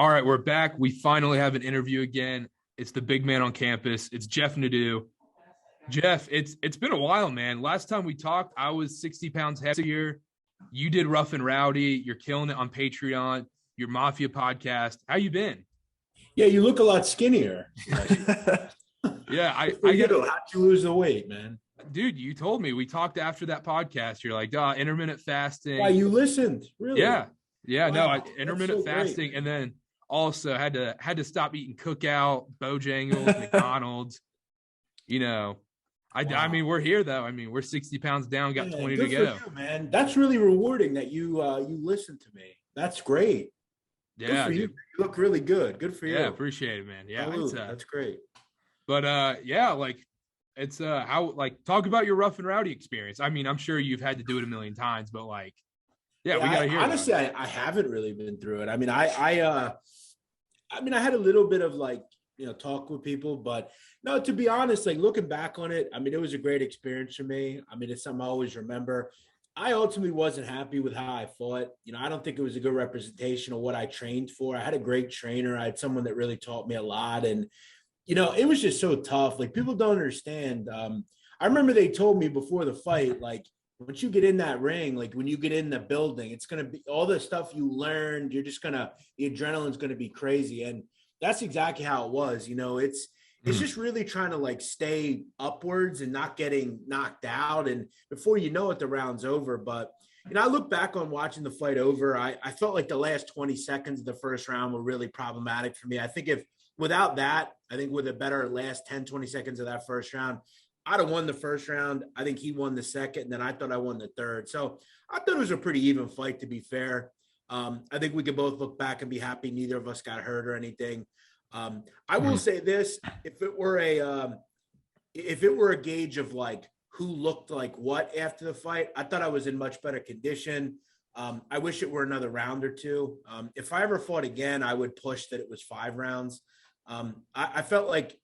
All right, we're back. We finally have an interview again. It's the big man on campus. It's Jeff Nadu. Jeff, it's been a while, man. Last time we talked, I was 60 pounds heavier. You did Rough and Rowdy. You're killing it on Patreon, your Mafia podcast. How you been? Yeah, you look a lot skinnier. Yeah, I get how'd you lose the weight, man? Dude, you told me. We talked after that podcast. You're like, intermittent fasting. Why, you listened, really? Yeah. Wow, no, intermittent fasting, and then also had to stop eating Cookout, Bojangles, McDonald's. I mean, we're here though. I mean, we're 60 pounds down, got 20 to go. You, man. That's really rewarding that you listen to me. That's great. Yeah, you. You look really good. Good for you. Yeah, appreciate it, man. Yeah, that's great. But it's how talk about your Rough and Rowdy experience. I mean, I'm sure you've had to do it a million times, but we gotta hear. Honestly, I haven't really been through it. I mean, I had a little bit of talk with people, but no, to be honest, looking back on it, I mean, it was a great experience for me. I mean, it's something I always remember. I ultimately wasn't happy with how I fought. I don't think it was a good representation of what I trained for. I had a great trainer. I had someone that really taught me a lot. And, it was just so tough. People don't understand. I remember they told me before the fight, once you get in that ring, when you get in the building, it's going to be all the stuff you learned. You're just the adrenaline's going to be crazy. And that's exactly how it was. It's just really trying to stay upwards and not getting knocked out. And before you know it, the round's over. But, I look back on watching the fight over. I felt like the last 20 seconds of the first round were really problematic for me. I think without that, I think with a better last 10, 20 seconds of that first round, I'd have won the first round. I think he won the second, and then I thought I won the third. So I thought it was a pretty even fight, to be fair. I think we could both look back and be happy neither of us got hurt or anything. I will say this: if it were a gauge of who looked like what after the fight, I thought I was in much better condition. I wish it were another round or two. If I ever fought again, I would push that it was 5 rounds. I felt like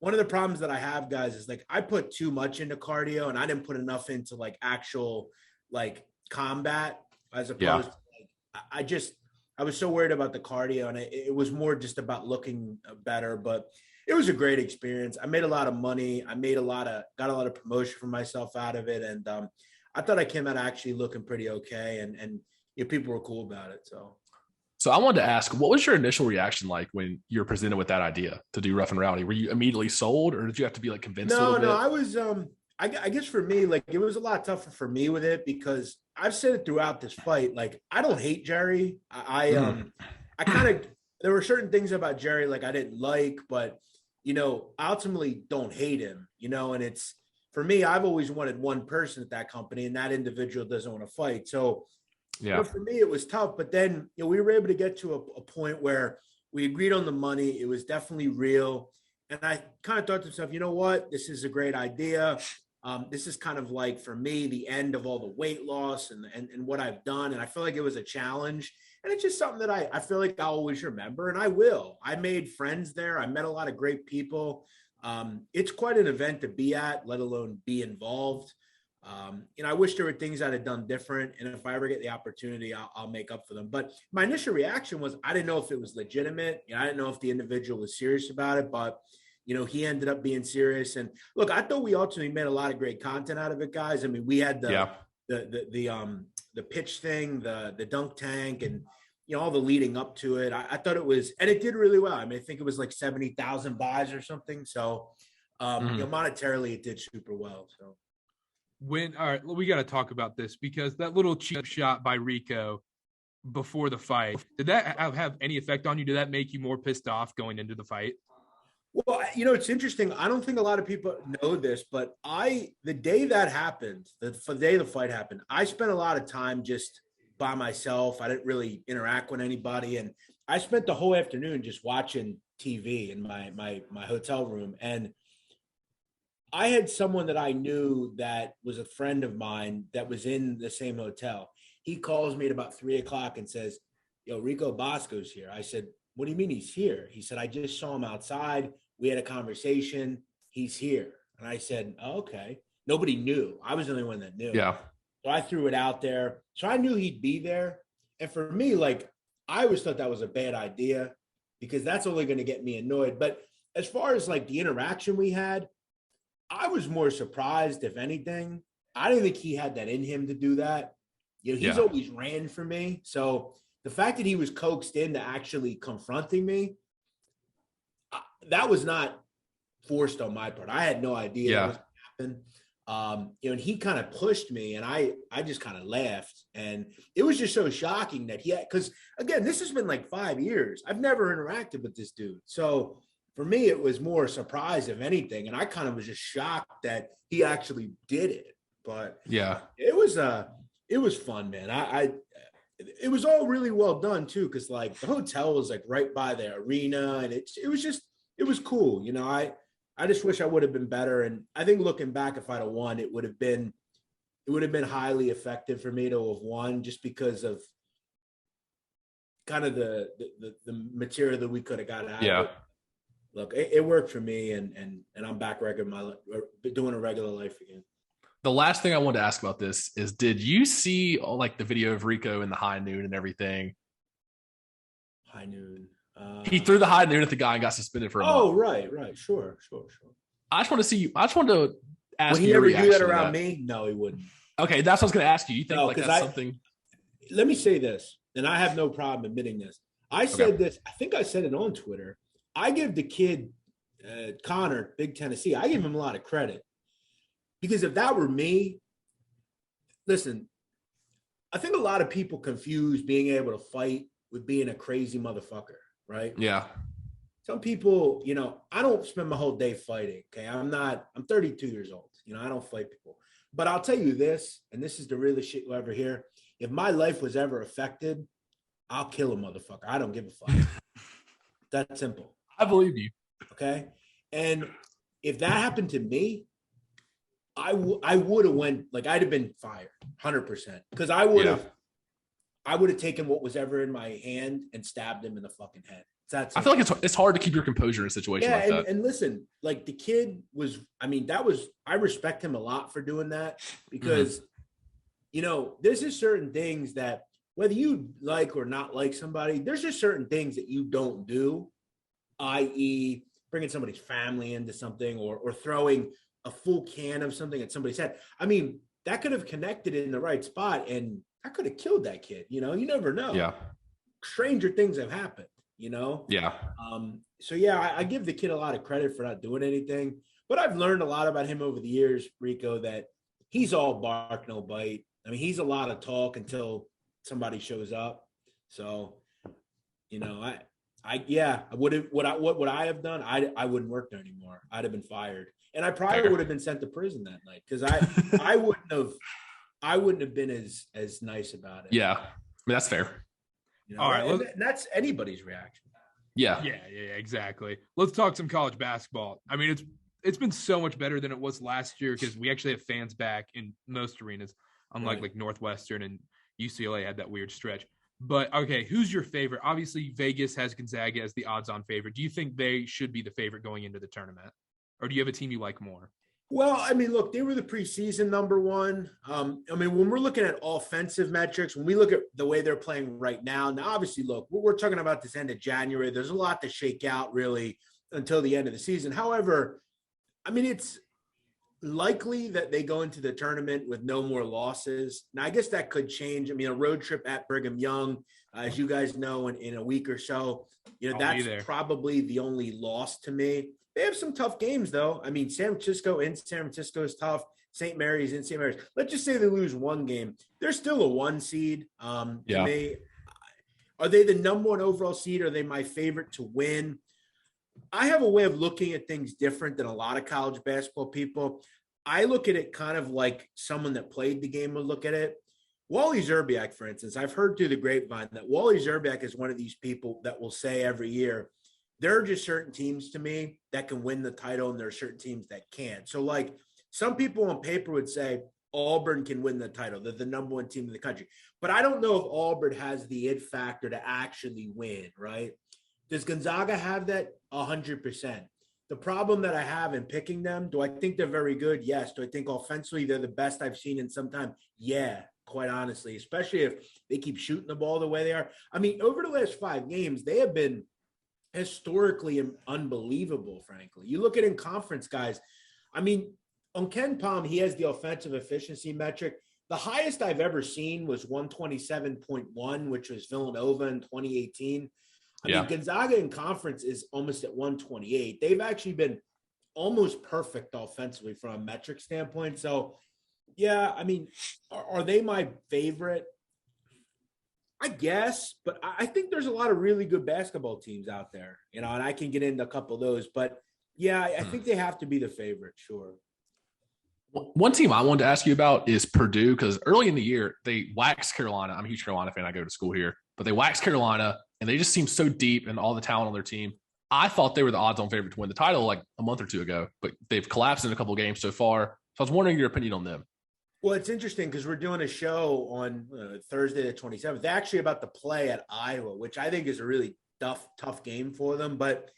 one of the problems that I have, guys, is I put too much into cardio and I didn't put enough into actual combat as opposed to I was so worried about the cardio, and it was more just about looking better. But it was a great experience. I made a lot of money. I got a lot of promotion for myself out of it, and I thought I came out actually looking pretty okay, and people were cool about it. So I wanted to ask, what was your initial reaction like when you were presented with that idea to do Rough and Rowdy? Were you immediately sold, or did you have to be convinced? No, I was. I guess for me, it was a lot tougher for me with it because I've said it throughout this fight. I don't hate Jerry. I kind of, there were certain things about Jerry I didn't like, but I ultimately don't hate him. And it's for me, I've always wanted one person at that company, and that individual doesn't want to fight. So yeah, for me, it was tough. But then we were able to get to a point where we agreed on the money. It was definitely real, and I kind of thought to myself, you know what, this is a great idea. This is kind of for me, the end of all the weight loss and what I've done. And I feel like it was a challenge, and it's just something that I feel like I'll always remember, and I will. I made friends there. I met a lot of great people. It's quite an event to be at, let alone be involved. I wish there were things I'd have done different. And if I ever get the opportunity, I'll make up for them. But my initial reaction was, I didn't know if it was legitimate. I didn't know if the individual was serious about it, but he ended up being serious. And look, I thought we ultimately made a lot of great content out of it, guys. I mean, we had the pitch thing, the dunk tank, and all the leading up to it. I thought it was, and it did really well. I mean, I think it was 70,000 buys or something. So, monetarily, it did super well. So, all right, we got to talk about this because that little cheap shot by Rico before the fight, did that have any effect on you? Did that make you more pissed off going into the fight? Well, it's interesting. I don't think a lot of people know this, but the day that happened, the day the fight happened, I spent a lot of time just by myself. I didn't really interact with anybody. And I spent the whole afternoon just watching TV in my hotel room. And I had someone that I knew that was a friend of mine that was in the same hotel. He calls me at about 3:00 and says, "Yo, Rico Bosco's here." I said, "What do you mean he's here?" He said, "I just saw him outside. We had a conversation. He's here." And I said, "Oh, okay." Nobody knew. I was the only one that knew. Yeah. So I threw it out there. So I knew he'd be there. And for me, I always thought that was a bad idea because that's only going to get me annoyed. But as far as like the interaction we had, I was more surprised, if anything. I didn't think he had that in him to do that. You know, he's always ran for me. So the fact that he was coaxed into actually confronting me, that was not forced on my part. I had no idea that was going to happen. You know, and he kind of pushed me, and I just kind of laughed. And it was just so shocking that because again, this has been like 5 years. I've never interacted with this dude. So for me, it was more a surprise, if anything. And I kind of was just shocked that he actually did it. But yeah, it was fun, man. It was all really well done too, because like the hotel was like right by the arena, and it was cool. You know, I just wish I would have been better. And I think looking back, if I'd have won, it would have been highly effective for me to have won, just because of kind of the material that we could have got out of it. Look, it worked for me, and I'm back doing a regular life again. The last thing I wanted to ask about this is, did you see like the video of Rico in the high noon and everything? High noon. He threw the high noon at the guy and got suspended for a month. Oh, right. Sure. I just want to see you. I just wanted to ask Would you. he Your ever do that reaction around me? No, he wouldn't. Okay, that's what I was going to ask you. You think like that's something? Let me say this, and I have no problem admitting this. I said this. I think I said it on Twitter. I give the kid, Connor, Big Tennessee, I give him a lot of credit. Because if that were me, listen, I think a lot of people confuse being able to fight with being a crazy motherfucker, right? Yeah. Some people, you know, I don't spend my whole day fighting, okay? I'm 32 years old. You know, I don't fight people. But I'll tell you this, and this is the realest shit you'll ever hear. If my life was ever affected, I'll kill a motherfucker. I don't give a fuck. That simple. I believe you. Okay? And if that happened to me, I would have went, like, I'd have been fired 100%, because I would have taken what was ever in my hand and stabbed him in the fucking head. I feel like it's hard to keep your composure in a situation like that. And listen, like the kid was, I respect him a lot for doing that, because, you know, there's just certain things that whether you like or not like somebody, there's just certain things that you don't do, i.e. bringing somebody's family into something or throwing a full can of something at somebody's head. I mean, that could have connected in the right spot, and that could have killed that kid. You know, you never know. Yeah. Stranger things have happened, you know? Yeah. So yeah, I give the kid a lot of credit for not doing anything, but I've learned a lot about him over the years, Rico, that he's all bark, no bite. I mean, he's a lot of talk until somebody shows up. So, you know, what I have done? I wouldn't work there anymore. I'd have been fired. And I probably would have been sent to prison that night, because I wouldn't have been as nice about it. Yeah. I mean, that's fair. You know, all right. And that's anybody's reaction. Yeah, exactly. Let's talk some college basketball. I mean, it's been so much better than it was last year, because we actually have fans back in most arenas, unlike like Northwestern and UCLA had that weird stretch. But okay, who's your favorite? Obviously, Vegas has Gonzaga as the odds-on favorite. Do you think they should be the favorite going into the tournament, or do you have a team you like more? Well, I mean, look, they were the preseason number one. I mean, when we're looking at offensive metrics, when we look at the way they're playing right now, obviously, look, we're talking about this end of January. There's a lot to shake out really until the end of the season. However, I mean, it's likely that they go into the tournament with no more losses. Now, I guess that could change. I mean, a road trip at Brigham Young, as you guys know, in a week or so, you know, that's probably the only loss to me. They have some tough games, though. I mean, San Francisco in San Francisco is tough. St. Mary's in St. Mary's. Let's just say they lose one game. They're still a 1 seed. Are they the number 1 overall seed? Are they my favorite to win? I have a way of looking at things different than a lot of college basketball people. I look at it kind of like someone that played the game would look at it. Wally Szczerbiak, for instance, I've heard through the grapevine that Wally Szczerbiak is one of these people that will say every year, there are just certain teams to me that can win the title, and there are certain teams that can't. So, like, some people on paper would say Auburn can win the title. They're the number 1 team in the country. But I don't know if Auburn has the it factor to actually win, right? Does Gonzaga have that? 100%. The problem that I have in picking them, do I think they're very good? Yes. Do I think offensively they're the best I've seen in some time? Yeah. quite honestly, especially if they keep shooting the ball the way they are. I mean, over the last 5 games, they have been historically unbelievable, frankly. You look at in conference guys. I mean, on Ken Palm, he has the offensive efficiency metric. The highest I've ever seen was 127.1, which was Villanova in 2018. I mean, Gonzaga in conference is almost at 128. They've actually been almost perfect offensively from a metric standpoint. So, yeah, I mean, are they my favorite? I guess, but I think there's a lot of really good basketball teams out there, and I can get into a couple of those. But, yeah, I think they have to be the favorite, sure. One team I wanted to ask you about is Purdue, because early in the year, they waxed Carolina. I'm a huge Carolina fan. I go to school here. But they waxed Carolina, and they just seem so deep and all the talent on their team. I thought they were the odds-on favorite to win the title like a month or two ago, but they've collapsed in a couple of games so far. So I was wondering your opinion on them. Well, it's interesting because we're doing a show on Thursday the 27th, actually about the play at Iowa, which I think is a really tough game for them. But,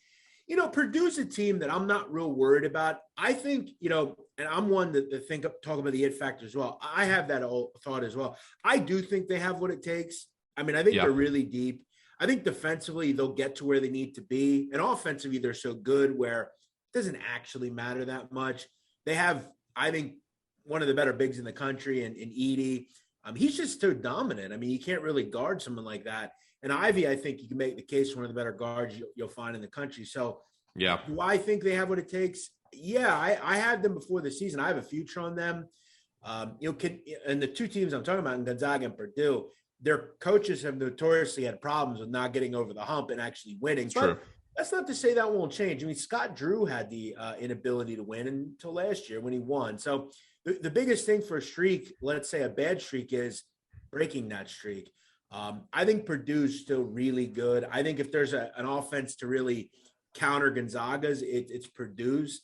Purdue's a team that I'm not real worried about. I think, and I'm one to talk about the it factor as well. I have that thought as well. I do think they have what it takes. I mean, I think they're really deep. I think defensively they'll get to where they need to be. And offensively, they're so good where it doesn't actually matter that much. They have, I think, one of the better bigs in the country in Edey. He's just so dominant. I mean, you can't really guard someone like that. And Ivy, I think you can make the case for one of the better guards you'll find in the country. So, do I think they have what it takes? Yeah, I had them before the season. I have a future on them. And the two teams I'm talking about, in Gonzaga and Purdue, their coaches have notoriously had problems with not getting over the hump and actually winning. True. That's not to say that won't change. I mean, Scott Drew had the inability to win until last year when he won. So the biggest thing for a streak, let's say a bad streak, is breaking that streak. I think Purdue's still really good. I think if there's an offense to really counter Gonzaga's, it's Purdue's.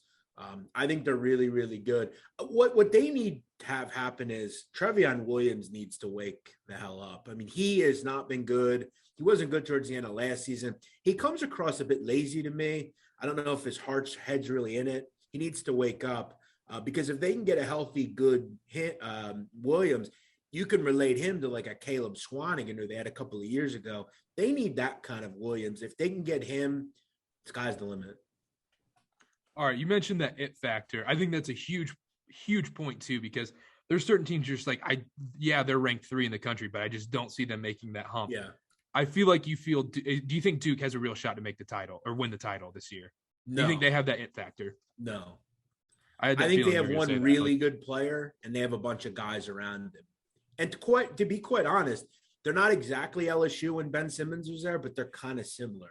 I think they're really, really good. What they need to have happen is Trevion Williams needs to wake the hell up. I mean, he has not been good. He wasn't good towards the end of last season. He comes across a bit lazy to me. I don't know if his head's really in it. He needs to wake up because if they can get a healthy, good hit, Williams, you can relate him to like a Caleb Swanigan who they had a couple of years ago. They need that kind of Williams. If they can get him, sky's the limit. All right, you mentioned that it factor. I think that's a huge point too, because there's certain teams you're just like, they're ranked 3 in the country, but I just don't see them making that hump. Yeah. I feel like do you think Duke has a real shot to make the title or win the title this year? No. Do you think they have that it factor? No. I think they have one really good player and they have a bunch of guys around them. And to be quite honest, they're not exactly LSU when Ben Simmons was there, but they're kind of similar.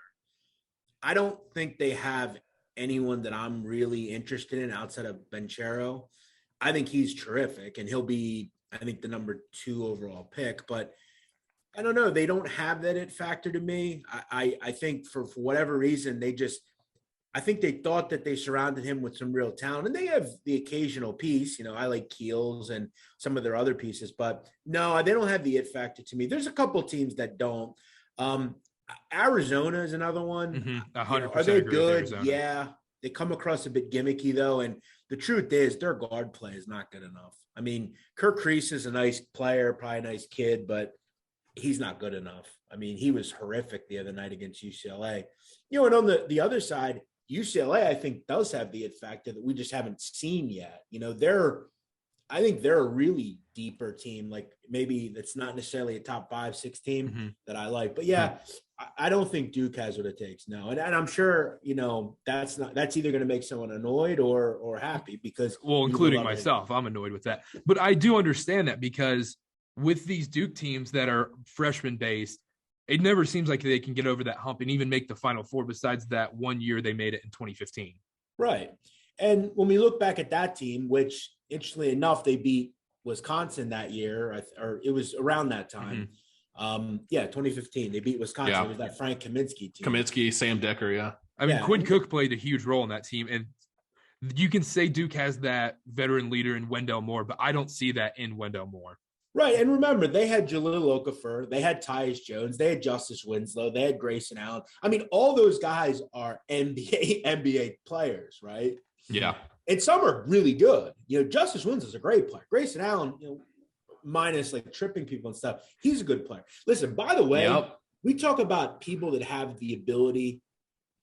I don't think they have anyone that I'm really interested in outside of Banchero. I think he's terrific and he'll be, I think, the number 2 overall pick, but I don't know. They don't have that it factor to me. I think for whatever reason, I think they thought that they surrounded him with some real talent, and they have the occasional piece. I like Keels and some of their other pieces, but no, they don't have the it factor to me. There's a couple teams that don't. Arizona is another one. 100%. Are they good? Yeah. They come across a bit gimmicky, though, and the truth is their guard play is not good enough. I mean, Kirk Kreese is a nice player, probably a nice kid, but he's not good enough. I mean, he was horrific the other night against UCLA. And on the other side, UCLA, I think, does have the it factor that we just haven't seen yet. I think they're a really deeper team, like maybe that's not necessarily a top 5-6 team that I like. But yeah, I don't think Duke has what it takes. No. And I'm sure, that's either going to make someone annoyed or happy because. Well, including myself, I'm annoyed with that. But I do understand that because with these Duke teams that are freshman based, it never seems like they can get over that hump and even make the Final Four besides that one year they made it in 2015. Right. And when we look back at that team, which interestingly enough, they beat Wisconsin that year, or it was around that time. 2015, they beat Wisconsin. Yeah. It was that Frank Kaminsky team. Kaminsky, Sam Decker, yeah. I mean, Quinn Cook played a huge role in that team, and you can say Duke has that veteran leader in Wendell Moore, but I don't see that in Wendell Moore. Right, and remember, they had Jahlil Okafor, they had Tyus Jones, they had Justice Winslow, they had Grayson Allen. I mean, all those guys are NBA players, right? Yeah. And some are really good. Justice Winslow's a great player. Grayson Allen, minus like tripping people and stuff. He's a good player. Listen, by the way, we talk about people that have the ability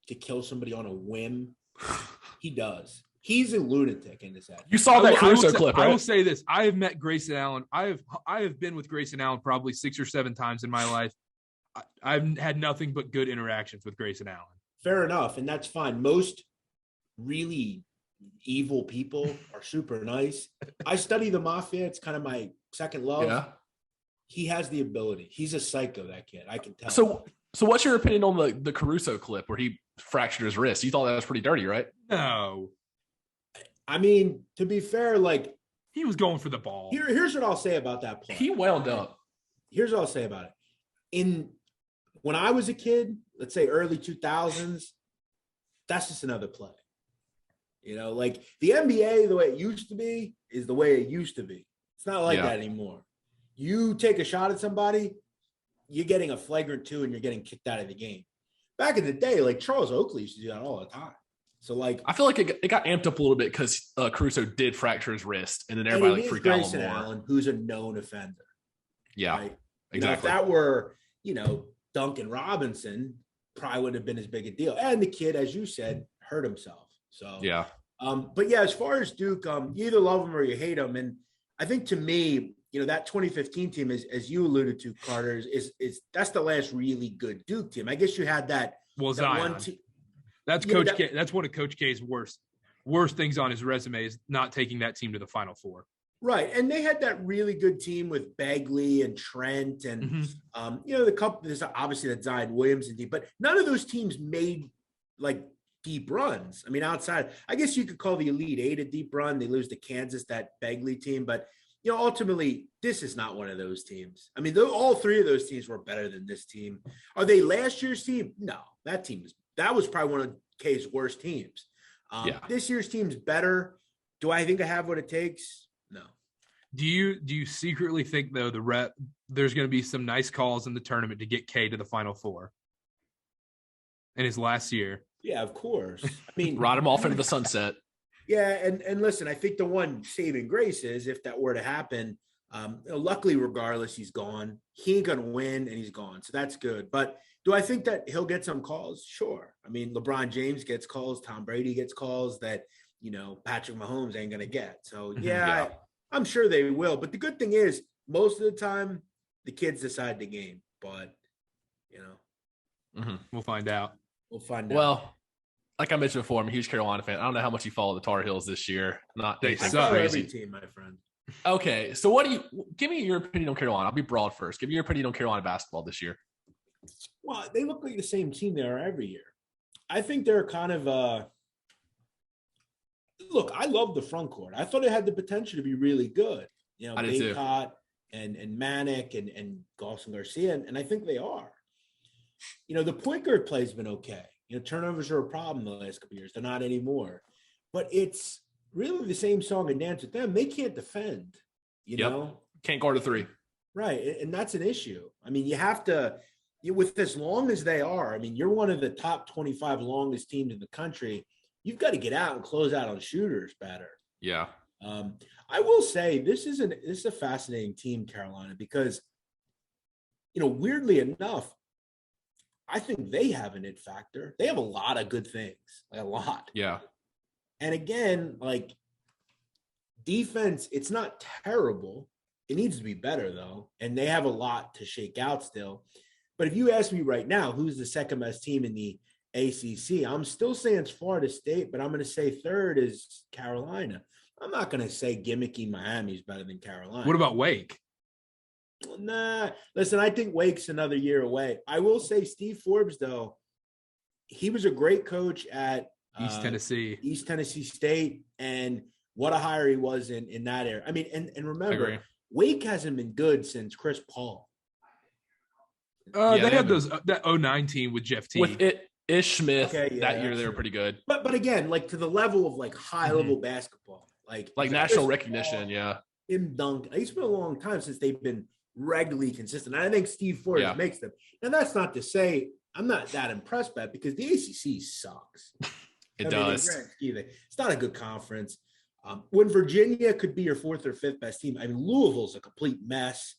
to kill somebody on a whim. He does. He's a lunatic in his head. You saw that Caruso clip, right? I will say this. I have met Grayson Allen. I have been with Grayson Allen probably 6 or 7 times in my life. I've had nothing but good interactions with Grayson Allen. Fair enough, and that's fine. Most really evil people are super nice. I study the mafia. It's kind of my second love. Yeah. He has the ability. He's a psycho, that kid. I can tell. So what's your opinion on the Caruso clip where he fractured his wrist? You thought that was pretty dirty, right? No. I mean, to be fair, like he was going for the ball. Here's what I'll say about that play. He wound up. Here's what I'll say about it. When I was a kid, let's say early 2000s, that's just another play. You know, like the NBA, the way it used to be is the way it used to be. It's not like that anymore. You take a shot at somebody, you're getting a flagrant 2 and you're getting kicked out of the game. Back in the day, like Charles Oakley used to do that all the time. So, like, I feel like it got amped up a little bit because Caruso did fracture his wrist, and then everybody freaked out a little more. Allen, who's a known offender. Yeah, right? exactly. If that were, Duncan Robinson, probably wouldn't have been as big a deal. And the kid, as you said, hurt himself. So, yeah. But yeah, as far as Duke, you either love him or you hate him. And I think to me, that 2015 team, as you alluded to, Carter, is that's the last really good Duke team. I guess you had that. Well, Zion. That's Coach K. That's one of Coach K's worst things on his resume is not taking that team to the Final Four. Right, and they had that really good team with Bagley and Trent, and the couple. There's obviously that Zion Williamson team, but none of those teams made like deep runs. I mean, outside, I guess you could call the Elite Eight a deep run. They lose to Kansas, that Bagley team, but ultimately, this is not one of those teams. I mean, all 3 of those teams were better than this team. Are they last year's team? No, that was probably one of K's worst teams. This year's team's better. Do I think I have what it takes? No. Do you secretly think though there's going to be some nice calls in the tournament to get K to the Final Four in his last year? Yeah, of course. I mean, ride him off into the sunset. Yeah, and listen, I think the one saving grace is if that were to happen. Luckily, regardless, he's gone. He ain't gonna win, and he's gone, so that's good. But do I think that he'll get some calls? Sure. I mean, LeBron James gets calls, Tom Brady gets calls that Patrick Mahomes ain't gonna get. So yeah. I'm sure they will. But the good thing is, most of the time, the kids decide the game. But, we'll find out. Well, like I mentioned before, I'm a huge Carolina fan. I don't know how much you follow the Tar Heels this year. They suck. Every team, my friend. Okay, so give me your opinion on Carolina. I'll be broad first. Give me your opinion on Carolina basketball this year. Well, they look like the same team they are every year. I think they're kind of look, I love the front court. I thought it had the potential to be really good. Baycott and Manic and Gauson Garcia, and I think they are. The point guard play has been okay. Turnovers are a problem the last couple of years. They're not anymore. But it's really the same song and dance with them. They can't defend, know? Can't guard a 3. Right, and that's an issue. I mean, you have to with as long as they are, I mean, you're one of the top 25 longest teams in the country. You've got to get out and close out on shooters better. Yeah. I will say this is a fascinating team, Carolina, because, weirdly enough, I think they have an it factor. They have a lot of good things, like a lot. Yeah. And again, like defense, it's not terrible. It needs to be better though. And they have a lot to shake out still. But if you ask me right now, who's the second best team in the ACC, I'm still saying it's Florida State, but I'm going to say third is Carolina. I'm not going to say gimmicky Miami is better than Carolina. What about Wake? Nah. Listen, I think Wake's another year away. I will say Steve Forbes, though, he was a great coach at East Tennessee State, and what a hire he was in that area. I mean, and remember, Wake hasn't been good since Chris Paul. They had that 09 team with Jeff T. With Ish Smith that year, they were pretty good. But again, like to the level of like high level basketball, like national recognition, Tim Duncan. It's been a long time since they've been regularly consistent. And I think Steve Forbes makes them. And that's not to say I'm not that impressed by it because the ACC sucks. It does. It's not a good conference. When Virginia could be your fourth or fifth best team, I mean, Louisville's a complete mess.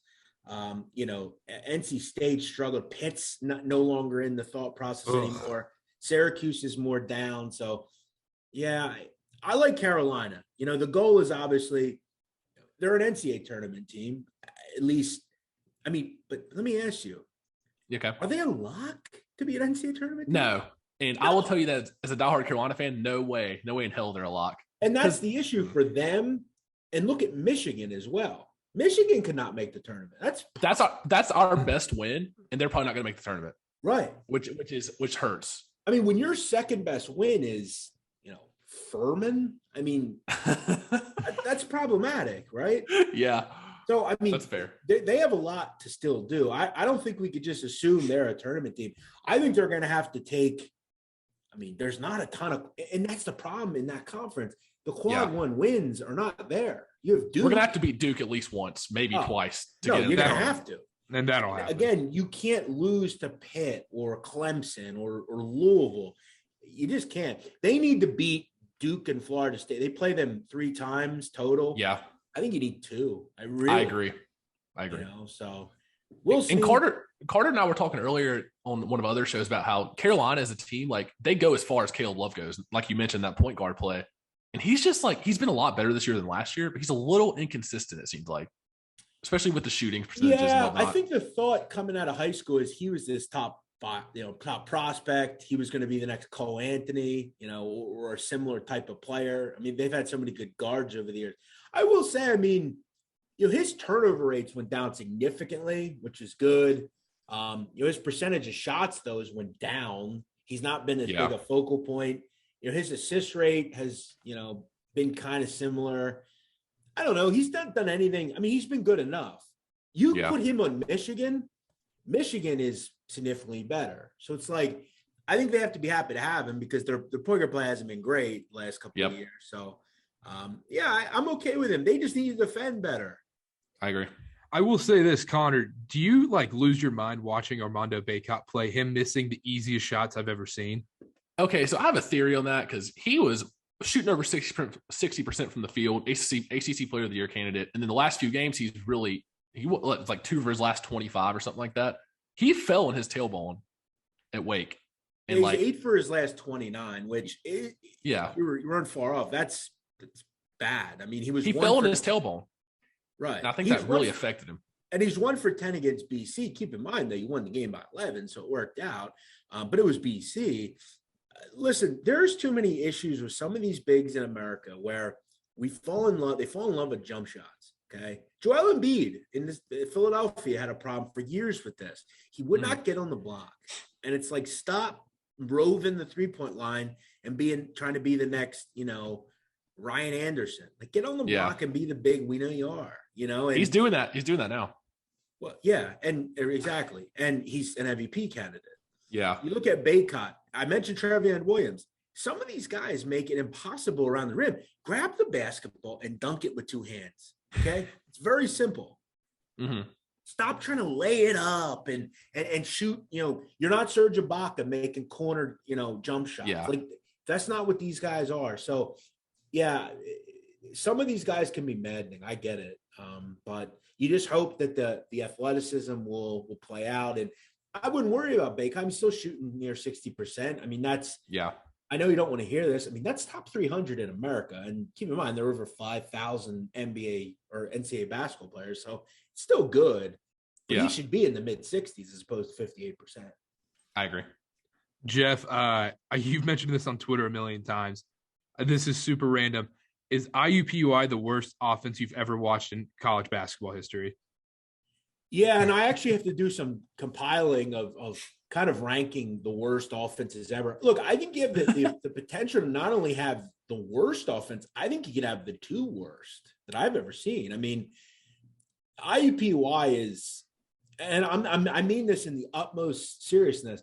NC State struggled. Pitt's no longer in the thought process anymore. Syracuse is more down. So, yeah, I like Carolina. The goal is obviously they're an NCAA tournament team, at least. I mean, but let me ask you. Okay. Are they a lock to be an NCAA tournament team? No. And I will tell you that as a diehard Carolina fan, no way in hell they're a lock. And that's the issue for them. And look at Michigan as well. Michigan could not make the tournament. That's our best win, and they're probably not going to make the tournament. Right. Which hurts. I mean, when your second best win is, Furman, I mean, that's problematic, right? Yeah. So, I mean, that's fair. They have a lot to still do. I don't think we could just assume they're a tournament team. I think they're going to have to take, there's not a ton of, and that's the problem in that conference. The quad one wins are not there. You have Duke. We're going to have to beat Duke at least once, maybe twice. You're going to have to. And that'll happen. Again, you can't lose to Pitt or Clemson or Louisville. You just can't. They need to beat Duke and Florida State. They play them 3 times total. Yeah. I think you need 2. I agree. So we'll see. And Carter and I were talking earlier on one of other shows about how Carolina as a team, like they go as far as Caleb Love goes. Like you mentioned, that point guard play. And he's just like, he's been a lot better this year than last year, but he's a little inconsistent, it seems like, especially with the shooting percentages. Yeah, and whatnot. I think the thought coming out of high school is he was this top prospect. He was going to be the next Cole Anthony, or a similar type of player. I mean, they've had so many good guards over the years. I will say, his turnover rates went down significantly, which is good. His percentage of shots, though, has went down. He's not been as big a focal point. His assist rate has, been kind of similar. I don't know. He's not done anything. He's been good enough. You put him on Michigan. Michigan is significantly better. So it's like, I think they have to be happy to have him because their point guard play hasn't been great last couple of years. So, I'm okay with him. They just need to defend better. I agree. I will say this, Connor, do you lose your mind watching Armando Bacot play, him missing the easiest shots I've ever seen? Okay, so I have a theory on that because he was shooting over 60% from the field, ACC Player of the Year candidate. And then the last few games, he was like 2 for his last 25 or something like that. He fell on his tailbone at Wake. And he's 8 for his last 29, which you weren't far off. That's bad. He fell on his tailbone. Right. And I think that really affected him. And he's 1 for 10 against BC. Keep in mind that you won the game by 11, so it worked out. But it was BC. Listen, there's too many issues with some of these bigs in America where they fall in love with jump shots. Okay. Joel Embiid in Philadelphia had a problem for years with this. He would not get on the block. And it's like, stop roving the 3-point line and trying to be the next, Ryan Anderson. Like, get on the block and be the big we know you are, and he's doing that. He's doing that now. Well, yeah. And exactly. And he's an MVP candidate. Yeah. You look at Bacot. I mentioned Trevion Williams. Some of these guys make it impossible around the rim. Grab the basketball and dunk it with 2 hands. Okay? It's very simple. Mm-hmm. Stop trying to lay it up and shoot. You're not Serge Ibaka making corner, jump shots. Yeah. Like, that's not what these guys are. So, yeah, some of these guys can be maddening. I get it. But you just hope that the athleticism will play out. And I wouldn't worry about Bacot. I'm still shooting near 60%. That's I know you don't want to hear this. That's top 300 in America. And keep in mind, there are over 5,000 NBA or NCAA basketball players. So it's still good. But he should be in the mid-60s as opposed to 58%. I agree. Jeff, you've mentioned this on Twitter a million times. This is super random. Is IUPUI the worst offense you've ever watched in college basketball history? Yeah, and I actually have to do some compiling of kind of ranking the worst offenses ever. Look, I think you have the potential to not only have the worst offense, I think you could have the 2 worst that I've ever seen. IUPUI is, and I mean this in the utmost seriousness.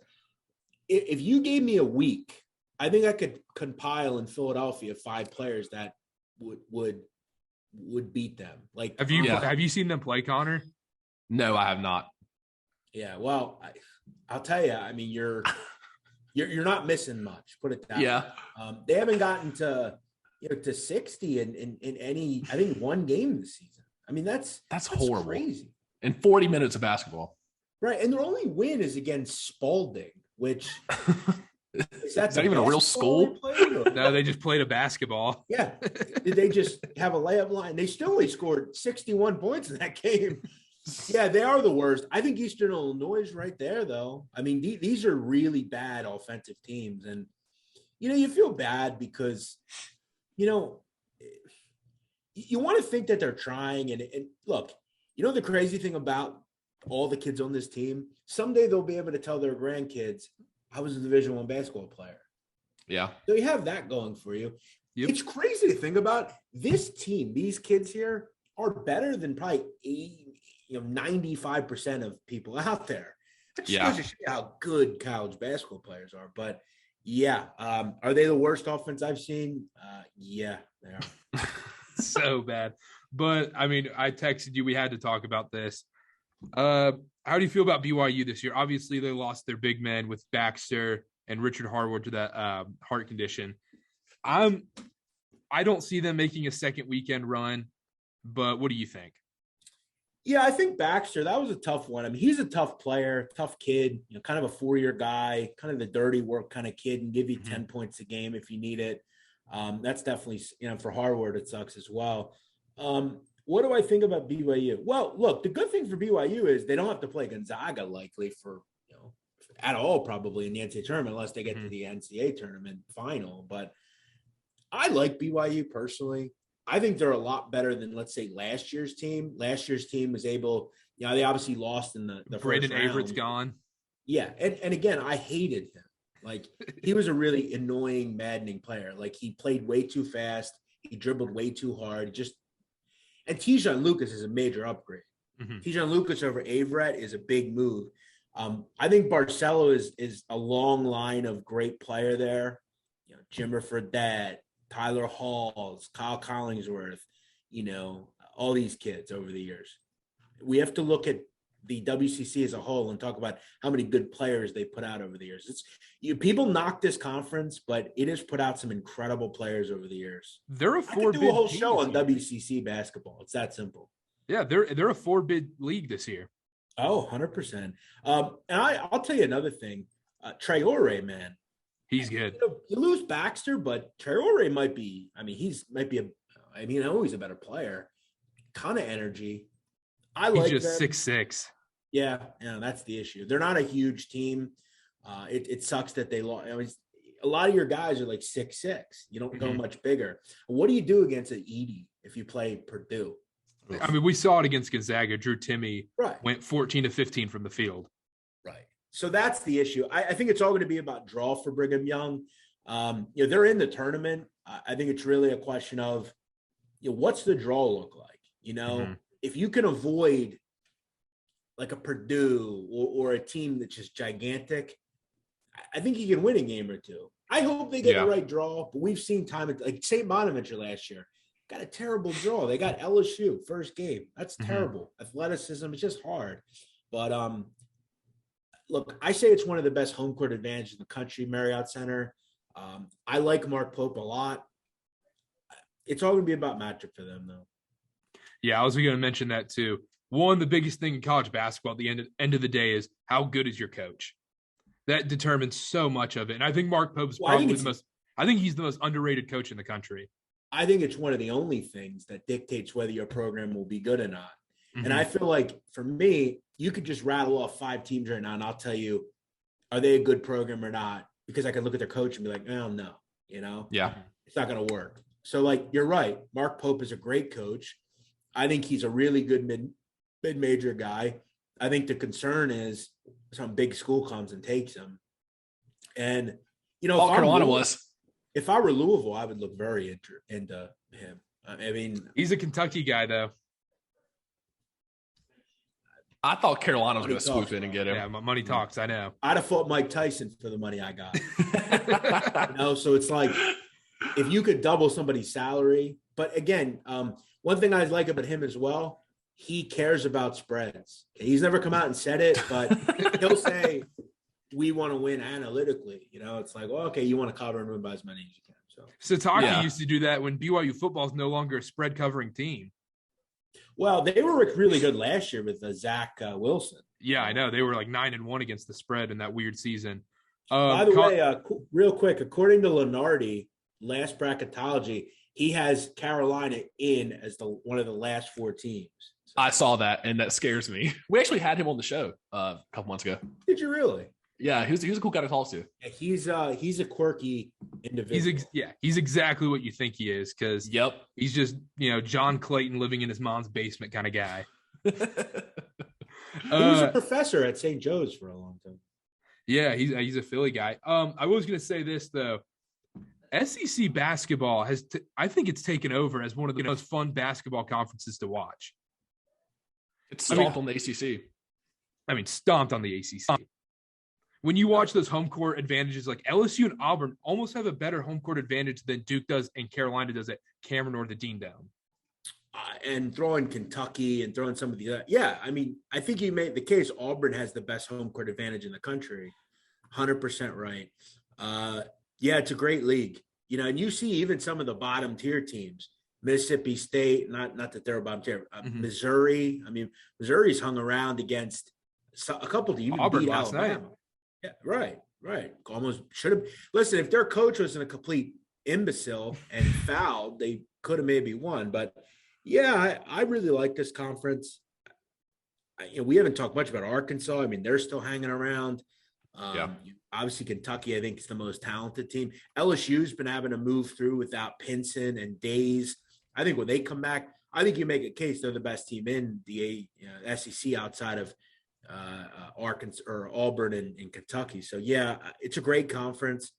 If you gave me a week, I think I could compile in Philadelphia 5 players that would beat them. Like, have you seen them play, Connor? No, I have not. Yeah, well, I'll tell you. You're not missing much. Put it that way. They haven't gotten to to 60 in any, I think, one game this season. I mean, that's horrible. Crazy. In 40 minutes of basketball. Right. And their only win is against Spalding, which is that even a real school? No, they just played a basketball. Yeah. Did they just have a layup line? They still only scored 61 points in that game. Yeah, they are the worst. I think Eastern Illinois is right there, though. I mean, these are really bad offensive teams. And, you feel bad because, you want to think that they're trying. And look, the crazy thing about all the kids on this team, someday they'll be able to tell their grandkids, I was a Division I basketball player. Yeah. So you have that going for you. Yep. It's crazy to think about. This team, these kids here, are better than probably 95% of people out there. That just goes to show you how good college basketball players are. But yeah, are they the worst offense I've seen? Yeah, they are. So bad. But I mean, I texted you. We had to talk about this. How do you feel about BYU this year? Obviously, they lost their big men with Baxter and Richard Harwood to that heart condition. I don't see them making a second weekend run, but what do you think? Yeah, I think Baxter, that was a tough one. I mean, he's a tough player, tough kid, kind of a 4-year guy, kind of the dirty work kind of kid, and give you 10 points a game if you need it. That's definitely, for Harvard, it sucks as well. What do I think about BYU? Well, look, the good thing for BYU is they don't have to play Gonzaga likely for, at all probably in the NCAA tournament, unless they get to the NCAA tournament final. But I like BYU personally. I think they're a lot better than, let's say, last year's team. Last year's team was able, they obviously lost in the Braden first round. Averett's gone. Yeah. And again, I hated him. Like, he was a really annoying, maddening player. Like, he played way too fast. He dribbled way too hard. And Tijon Lucas is a major upgrade. Tijon Lucas over Averett is a big move. I think Barcelo is a long line of great player there. Jimmer Fredette, Tyler Halls, Kyle Collingsworth, all these kids over the years. We have to look at the WCC as a whole and talk about how many good players they put out over the years. People knock this conference, but it has put out some incredible players over the years. They're a 4-bid. I could do a whole show on WCC basketball. It's that simple. Yeah, they're a 4-bid league this year. Oh, 100%. And I'll tell you another thing. Traore, man. He's good. You lose Baxter, but Traore might be, I know he's a better player. Kind of energy. He's just 6'6". Yeah, that's the issue. They're not a huge team. It sucks that they lost. A lot of your guys are like 6'6". You don't go much bigger. What do you do against an Edey if you play Purdue? I mean, we saw it against Gonzaga. Drew Timme right. went 14 to 15 from the field. Right. So that's the issue. I think it's all going to be about draw for Brigham Young. They're in the tournament. I think it's really a question of, what's the draw look like? If you can avoid like a Purdue or a team that's just gigantic, I think you can win a game or two. I hope they get the right draw, but we've seen time like St. Bonaventure last year got a terrible draw. They got LSU first game. That's terrible. Athleticism is just hard. But look, I say it's one of the best home court advantages in the country, Marriott Center. I like Mark Pope a lot. It's all going to be about matchup for them, though. Yeah, I was going to mention that too. One, the biggest thing in college basketball at the end of the day is how good is your coach. That determines so much of it. And I think Mark Pope's probably I think he's the most underrated coach in the country. I think it's one of the only things that dictates whether your program will be good or not. And I feel like for me, you could just rattle off 5 teams right now and I'll tell you, are they a good program or not? Because I can look at their coach and be like, oh, no, Yeah. It's not going to work. So like, you're right. Mark Pope is a great coach. I think he's a really good mid-major guy. I think the concern is some big school comes and takes him. And, if I were Louisville, I would look very into him. I mean, he's a Kentucky guy, though. I thought Carolina was going to swoop in and get him. Yeah, my money talks. I know. I'd have fought Mike Tyson for the money I got. So it's like if you could double somebody's salary. But again, one thing I like about him as well, he cares about spreads. He's never come out and said it, but he'll say, we want to win analytically. It's like, well, okay, you want to cover and win by as many as you can. So Sataki used to do that when BYU football is no longer a spread covering team. well, they were really good last year with Zach Wilson. Yeah, I know. They were like 9-1 against the spread in that weird season. By the way, real quick, according to Lenardi, last bracketology, he has Carolina in as one of the last 4 teams. So. I saw that, and that scares me. We actually had him on the show a couple months ago. Did you really? Yeah, he was a cool guy to talk to. Yeah, he's a quirky individual. He's exactly what you think he is, because he's just John Clayton living in his mom's basement kind of guy. He was a professor at St. Joe's for a long time. Yeah, he's a Philly guy. I was going to say this though. SEC basketball I think it's taken over as one of the most fun basketball conferences to watch. It's stomped on the ACC. Stomped on the ACC. When you watch those home court advantages, like LSU and Auburn almost have a better home court advantage than Duke does and Carolina does at Cameron or the Dean Dome. And throwing Kentucky and throwing some of the I think you made the case Auburn has the best home court advantage in the country. 100% right. It's a great league. And you see even some of the bottom tier teams, Mississippi State, not that they're a bottom tier, Missouri. Missouri's hung around against a couple of Auburn beat last Alabama. night. Yeah, right. Almost should have. Listen, if their coach wasn't a complete imbecile and fouled, they could have maybe won. But yeah, I really like this conference. We haven't talked much about Arkansas. They're still hanging around. Obviously, Kentucky, I think, is the most talented team. LSU's been having to move through without Pinson and Days. I think when they come back, I think you make a case they're the best team in the SEC outside of Arkansas or Auburn and Kentucky. So yeah, it's a great conference.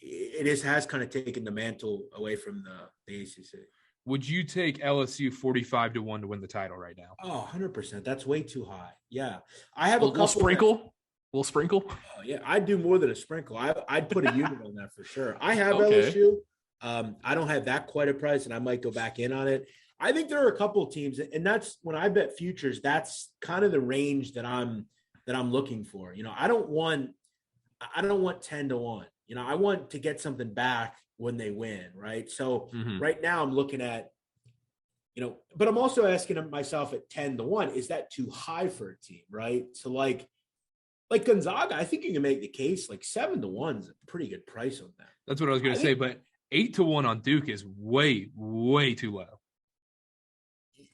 It has kind of taken the mantle away from the ACC. Would you take LSU 45-1 to win the title right now? Oh, 100%. That's way too high. Yeah. I have a little sprinkle. Little sprinkle. Oh, yeah, I'd do more than a sprinkle. I'd put a unit on that for sure. I have LSU. I don't have that quite a price, and I might go back in on it. I think there are a couple of teams, and that's when I bet futures. That's kind of the range that I'm looking for. I don't want 10-1. I want to get something back when they win, right? So right now I'm looking at, but I'm also asking myself at 10-1, is that too high for a team, right? So like Gonzaga, I think you can make the case like 7-1 is a pretty good price on that. That's what I was going to say, but 8-1 on Duke is way, way too low.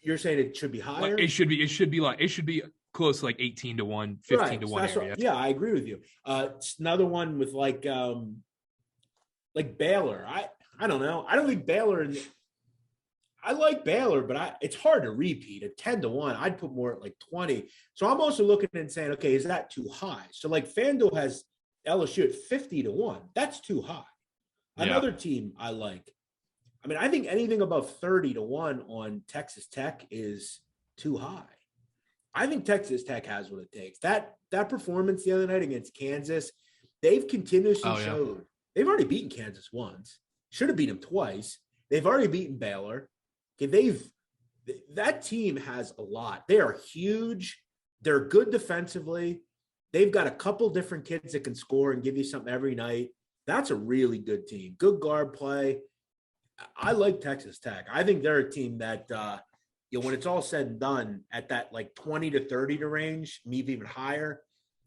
You're saying it should be higher? It should be close to like 18-1, 15-1 area. Yeah, I agree with you. It's another one with like Baylor. I don't know. I don't think Baylor. I like Baylor, but it's hard to repeat at 10-1. I'd put more at like 20. So I'm also looking and saying, okay, is that too high? So like FanDuel has LSU at 50-1. That's too high. Another team I like. I think anything above 30-1 on Texas Tech is too high. I think Texas Tech has what it takes. That performance the other night against Kansas, they've continuously showed. They've already beaten Kansas once. Should have beaten them twice. They've already beaten Baylor. Okay, that team has a lot. They are huge. They're good defensively. They've got a couple different kids that can score and give you something every night. That's a really good team. Good guard play. I like Texas Tech. I think they're a team that when it's all said and done at that like 20 to 30 to range, maybe even higher,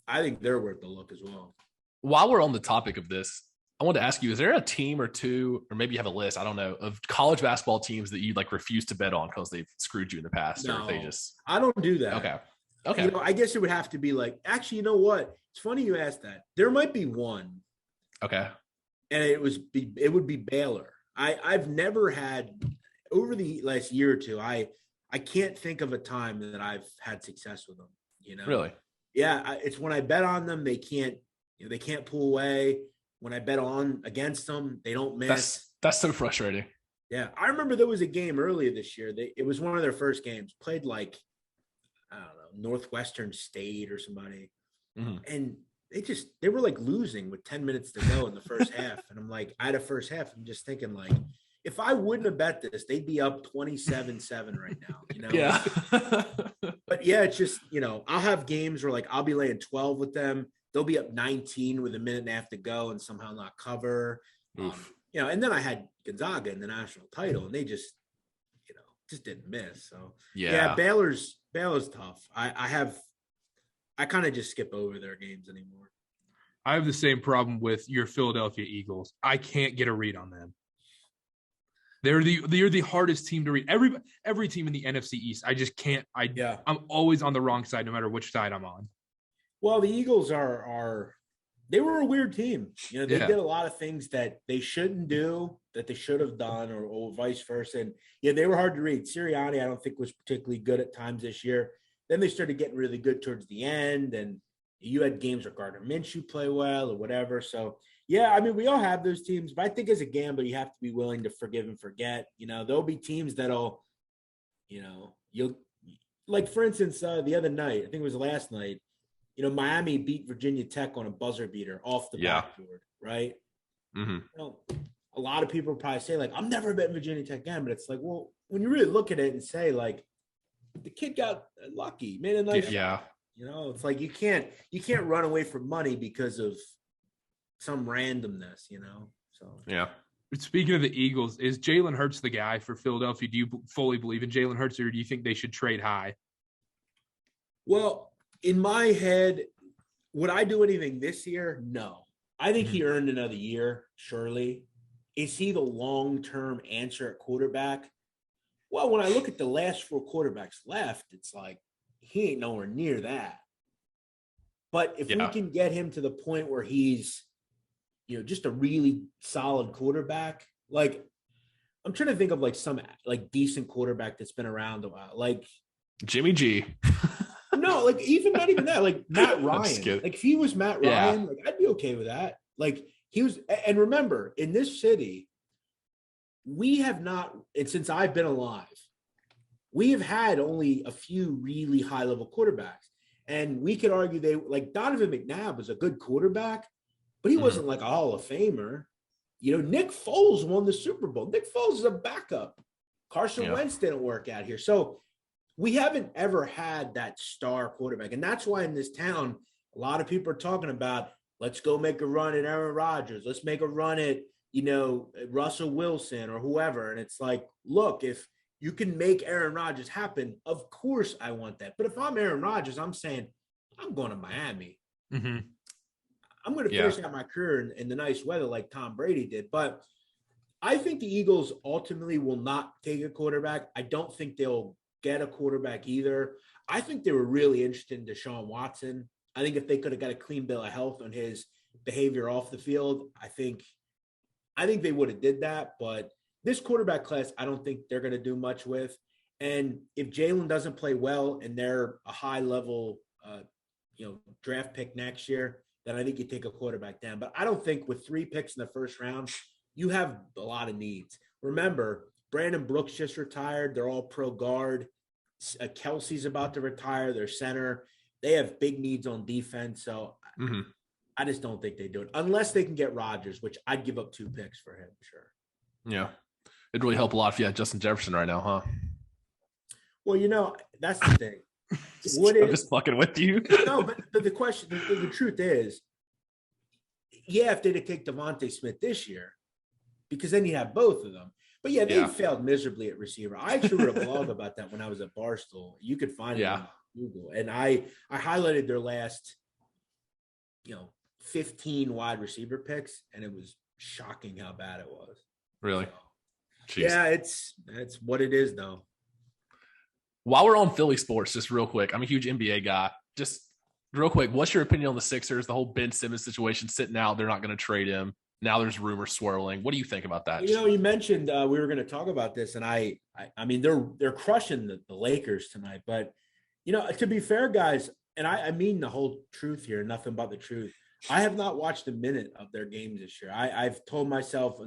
I think they're worth the look as well. While we're on the topic of this, I wanted to ask you, is there a team or two, or maybe you have a list, I don't know, of college basketball teams that you like refuse to bet on because they've screwed you in the past? No, or they just I don't do that. Okay. I guess it would have to be like, actually, you know what? It's funny you asked that. There might be one. Okay. And it would be Baylor. I've never had, over the last year or two, I can't think of a time that I've had success with them. Really? Yeah, it's when I bet on them, they can't pull away. When I bet on against them, they don't miss. That's so frustrating. Yeah, I remember there was a game earlier this year. It was one of their first games. Played like, I don't know, Northwestern State or somebody, and they were like losing with 10 minutes to go in the first half. And I'm like, I had a first half. I'm just thinking like, if I wouldn't have bet this, they'd be up 27-7 right now. Yeah. But yeah, it's just, I'll have games where like I'll be laying 12 with them. They'll be up 19 with a minute and a half to go and somehow not cover. and then I had Gonzaga in the national title, and they just didn't miss. So yeah, Baylor's tough. I kind of just skip over their games anymore. I have the same problem with your Philadelphia Eagles. I can't get a read on them. They're the hardest team to read. Every team in the NFC East, I just can't. I'm always on the wrong side, no matter which side I'm on. Well, the Eagles they were a weird team. They did a lot of things that they shouldn't do, that they should have done, or vice versa. And they were hard to read. Sirianni, I don't think, was particularly good at times this year. Then they started getting really good towards the end, and you had games where Gardner Minshew play well or whatever. So, yeah, I mean, we all have those teams, but I think as a gambler, you have to be willing to forgive and forget. There'll be teams that'll, you'll like, for instance, the other night, I think it was last night, Miami beat Virginia Tech on a buzzer beater off the backboard, right? Mm-hmm. A lot of people probably say, like, I'm never betting Virginia Tech again, but it's like, well, when you really look at it and say, like, the kid got lucky, made a nice shot. It's like you can't run away from money because of some randomness, So yeah. Speaking of the Eagles, is Jalen Hurts the guy for Philadelphia? Do you fully believe in Jalen Hurts, or do you think they should trade high? Well, in my head, would I do anything this year? No. I think he earned another year, surely. Is he the long-term answer at quarterback? Well, when I look at the last 4 quarterbacks left, it's like he ain't nowhere near that. But if we can get him to the point where he's, just a really solid quarterback, like I'm trying to think of like some like decent quarterback that's been around a while, like Jimmy G. No, like not even that, like Matt Ryan. Like if he was Matt Ryan, like I'd be okay with that. Like he was, and remember, in this city, we have not, and since I've been alive, we have had only a few really high-level quarterbacks. And we could argue like Donovan McNabb was a good quarterback, but he wasn't like a Hall of Famer. Nick Foles won the Super Bowl. Nick Foles is a backup. Carson Wentz didn't work out here. So we haven't ever had that star quarterback. And that's why in this town, a lot of people are talking about, let's go make a run at Aaron Rodgers. Let's make a run at, Russell Wilson or whoever. And it's like, look, if you can make Aaron Rodgers happen, of course I want that. But if I'm Aaron Rodgers, I'm saying, I'm going to Miami. Mm-hmm. I'm going to finish out my career in the nice weather like Tom Brady did. But I think the Eagles ultimately will not take a quarterback. I don't think they'll get a quarterback either. I think they were really interested in Deshaun Watson. I think if they could have got a clean bill of health on his behavior off the field, I think they would have did that. But this quarterback class, I don't think they're going to do much with. And if Jalen doesn't play well and they're a high level, draft pick next year, then I think you take a quarterback down. But I don't think with 3 picks in the first round, you have a lot of needs. Remember, Brandon Brooks just retired. They're all pro guard. Kelsey's about to retire. Their center. They have big needs on defense. So I just don't think they do it unless they can get Rodgers, which I'd give up 2 picks for him. Sure. Yeah. It'd really help a lot if you had Justin Jefferson right now, huh? Well, that's the thing. I'm just fucking with you. No, but the question, the truth is, if they'd have kicked Devontae Smith this year, because then you have both of them. But they failed miserably at receiver. I actually wrote a blog about that when I was at Barstool. You could find it on Google. And I highlighted their last, 15 wide receiver picks, and it was shocking how bad it was. Really? So, it's what it is, though. While we're on Philly sports, just real quick, I'm a huge NBA guy. Just real quick, what's your opinion on the Sixers? The whole Ben Simmons situation sitting out, they're not going to trade him. Now there's rumors swirling. What do you think about that? You mentioned we were going to talk about this, and I mean they're crushing the Lakers tonight. But to be fair, guys, and I mean the whole truth here, nothing but the truth. I have not watched a minute of their games this year. I've told myself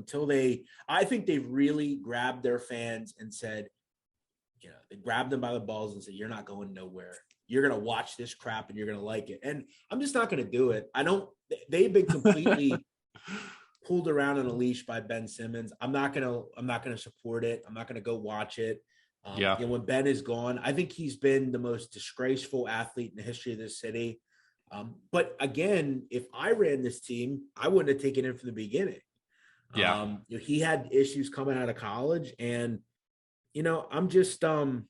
I think they've really grabbed their fans and said, they grabbed them by the balls and said, you're not going nowhere. You're going to watch this crap and you're going to like it. And I'm just not going to do it. They've been completely pulled around on a leash by Ben Simmons. I'm not going to support it. I'm not going to go watch it. When Ben is gone, I think he's been the most disgraceful athlete in the history of this city. But again, if I ran this team, I wouldn't have taken him from the beginning. Yeah. He had issues coming out of college, and I'm just done.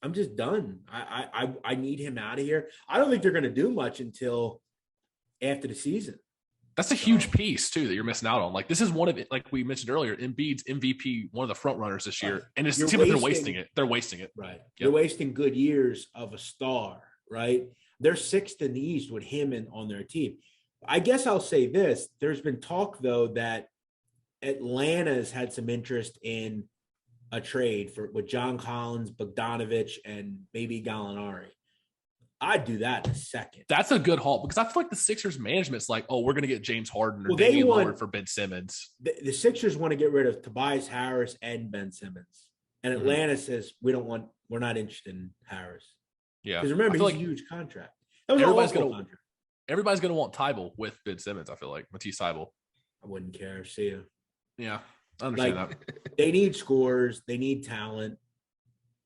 I need him out of here. I don't think they're going to do much until after the season. That's a huge piece too that you're missing out on. Like this is one of it, like we mentioned earlier, Embiid's MVP, one of the front runners this year, and it's team they're wasting it. They're wasting it. Right. Yep. You're wasting good years of a star. Right. They're sixth in the East with him on their team. I guess I'll say this: there's been talk though that Atlanta's had some interest in a trade with John Collins, Bogdanovich, and maybe Gallinari. I'd do that in a second. That's a good haul because I feel like the Sixers management's like, oh, we're going to get James Harden or Damian Lillard for Ben Simmons. The Sixers want to get rid of Tobias Harris and Ben Simmons. And Atlanta says, we're not interested in Harris. Yeah. Because remember, he's a huge contract. That was everybody's going to want Tybal with Ben Simmons, I feel like. Matisse Tybal. I wouldn't care. See you. Yeah. I understand that. They need scores. They need talent.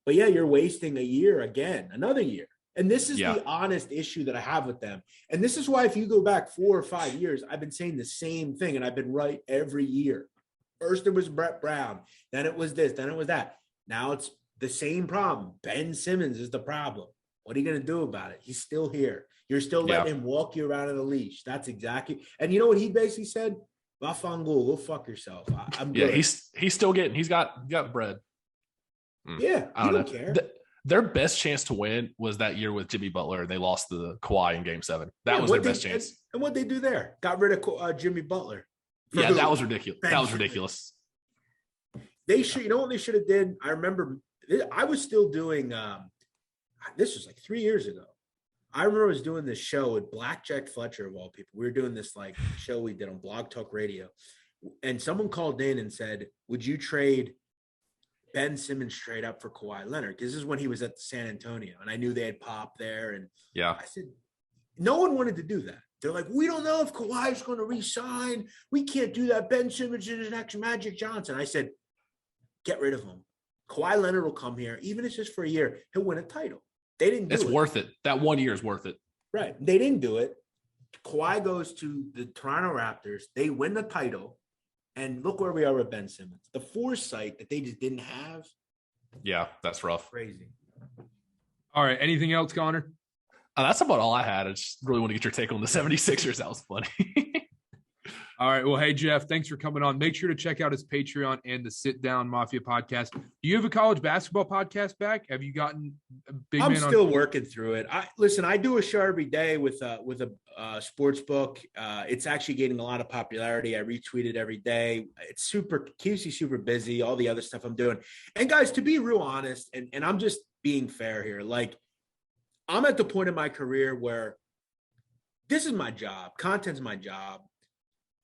But yeah, you're wasting a year again, another year. And this is the honest issue that I have with them. And this is why if you go back 4 or 5 years, I've been saying the same thing, and I've been right every year. First it was Brett Brown. Then it was this. Then it was that. Now it's the same problem. Ben Simmons is the problem. What are you going to do about it? He's still here. You're still letting him walk you around on a leash. That's exactly. And you know what he basically said? Vafangul, go fuck yourself. I'm good. Yeah, he's still getting. He's got bread. Yeah, I don't know. Their best chance to win was that year with Jimmy Butler. They lost to Kawhi in Game 7. That was their best chance. And what they do there? Got rid of Jimmy Butler. Yeah, that was ridiculous. That was ridiculous. They should. You know what they should have did? I remember I was still doing. This was like 3 years ago. I remember I was doing this show with Blackjack Fletcher of all people. We were doing this like show we did on Blog Talk Radio, and someone called in and said, "Would you trade Ben Simmons straight up for Kawhi Leonard?" Because this is when he was at San Antonio, and I knew they had Pop there. And I said, no one wanted to do that. They're like, we don't know if Kawhi is going to re-sign. We can't do that. Ben Simmons is the next Magic Johnson. I said, get rid of him. Kawhi Leonard will come here, even if it's just for a year. He'll win a title. They didn't do it. It's worth it. That 1 year is worth it. Right. They didn't do it. Kawhi goes to the Toronto Raptors. They win the title. And look where we are with Ben Simmons. The foresight that they just didn't have. Yeah, that's rough. Crazy. All right. Anything else, Connor? That's about all I had. I just really want to get your take on the 76ers. That was funny. All right. Well, hey, Jeff, thanks for coming on. Make sure to check out his Patreon and the Sit Down Mafia podcast. Do you have a college basketball podcast back? Have you gotten a big I'm man still working through it. I do a show every day with a sports book. It's actually gaining a lot of popularity. I retweet it every day. It's keeps you super busy, all the other stuff I'm doing. And guys, to be real honest, and I'm just being fair here, like I'm at the point in my career where this is my job. Content's my job.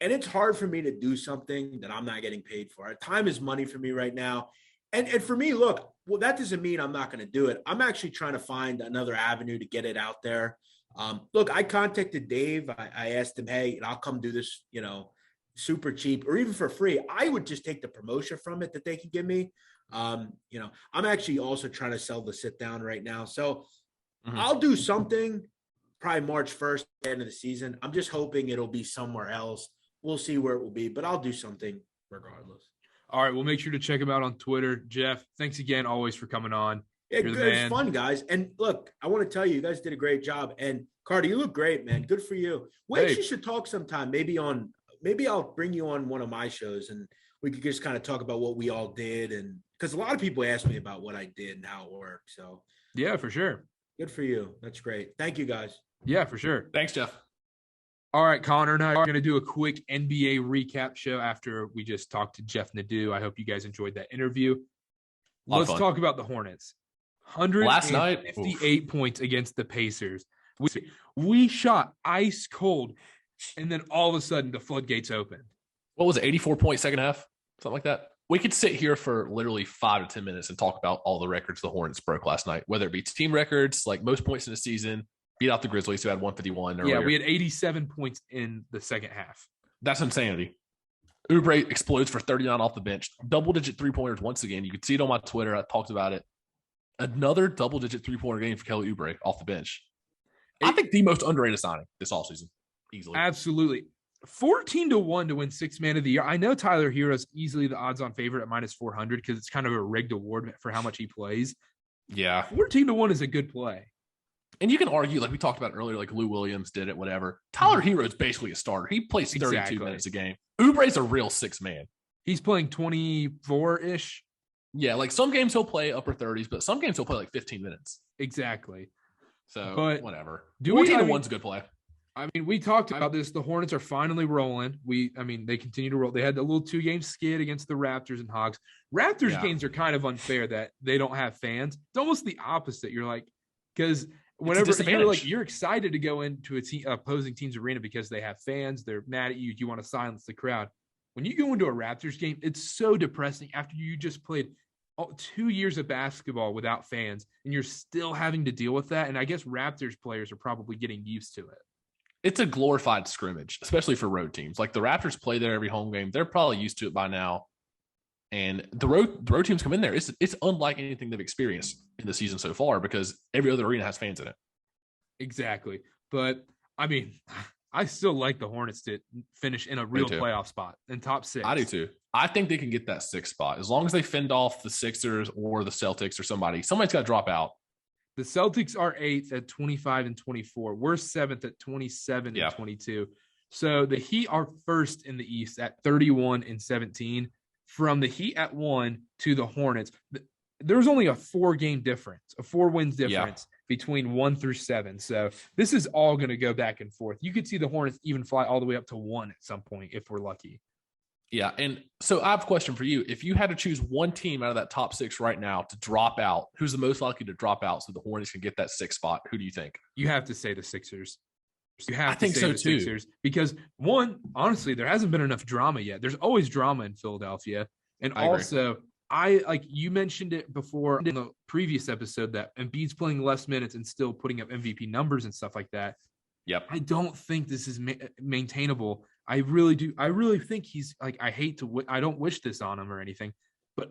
And it's hard for me to do something that I'm not getting paid for. Time is money for me right now. And for me, look, well, that doesn't mean I'm not going to do it. I'm actually trying to find another avenue to get it out there. Look, I contacted Dave. I asked him, hey, I'll come do this, super cheap or even for free. I would just take the promotion from it that they could give me. I'm actually also trying to sell the sit down right now. So I'll do something probably March 1st, end of the season. I'm just hoping it'll be somewhere else. We'll see where it will be, but I'll do something regardless. All right. Well, make sure to check him out on Twitter. Jeff, thanks again always for coming on. Yeah, good. It's fun, guys. And look, I want to tell you guys did a great job. And Carter, you look great, man. Good for you. You should talk sometime. Maybe I'll bring you on one of my shows and we could just kind of talk about what we all did. And because a lot of people ask me about what I did and how it worked. So yeah, for sure. Good for you. That's great. Thank you, guys. Yeah, for sure. Thanks, Jeff. All right, Connor and I are going to do a quick NBA recap show after we just talked to Jeff Nadu. I hope you guys enjoyed that interview. Let's talk about the Hornets. 158 points against the Pacers. We shot ice cold, and then all of a sudden the floodgates opened. What was it, 84-point second half? Something like that? We could sit here for literally 5 to 10 minutes and talk about all the records the Hornets broke last night, whether it be team records, like most points in a season, beat out the Grizzlies who had 151 earlier. Yeah, we had 87 points in the second half. That's insanity. Oubre explodes for 39 off the bench. Double-digit three-pointers once again. You can see it on my Twitter. I talked about it. Another double-digit three-pointer game for Kelly Oubre off the bench. I think the most underrated signing this offseason, easily. Absolutely. 14-1 to win Sixth Man of the Year. I know Tyler Hero's easily the odds-on favorite at -400 because it's kind of a rigged award for how much he plays. Yeah. 14-1 is a good play. And you can argue, like we talked about earlier, like Lou Williams did it, whatever. Tyler Hero is basically a starter. He plays 32 minutes a game. Oubre's a real sixth man. He's playing 24-ish. Yeah, like some games he'll play upper 30s, but some games he'll play like 15 minutes. Exactly. So, but whatever. 14-1's a good play. I mean, we talked about this. The Hornets are finally rolling. They continue to roll. They had a little 2-game skid against the Raptors and Hawks. Raptors games are kind of unfair that they don't have fans. It's almost the opposite. You're like, because whenever you're excited to go into opposing team's arena because they have fans, they're mad at you. You want to silence the crowd. When you go into a Raptors game, it's so depressing after you just played 2 years of basketball without fans, and you're still having to deal with that. And I guess Raptors players are probably getting used to it. It's a glorified scrimmage, especially for road teams. Like the Raptors play there every home game. They're probably used to it by now. And the road teams come in there. It's unlike anything they've experienced in the season so far because every other arena has fans in it. Exactly. But, I mean, I still like the Hornets to finish in a real playoff spot in top 6. I do too. I think they can get that 6th spot. As long as they fend off the Sixers or the Celtics or somebody's got to drop out. The Celtics are 8th at 25-24. We're 7th at 27-22. So the Heat are first in the East at 31-17. From the Heat at 1 to the Hornets, there's only a 4-game difference, a 4 wins difference between 1 through 7. So this is all going to go back and forth. You could see the Hornets even fly all the way up to 1 at some point if we're lucky. Yeah, and so I have a question for you. If you had to choose one team out of that top 6 right now to drop out, who's the most likely to drop out so the Hornets can get that 6th spot? Who do you think? You have to say the Sixers. You have I think so too. Sixers because one, honestly, there hasn't been enough drama yet. There's always drama in Philadelphia. And also, I like you mentioned it before in the previous episode that Embiid's playing less minutes and still putting up MVP numbers and stuff like that. Yep. I don't think this is maintainable. I really do. I really think he's like, I don't wish this on him or anything, but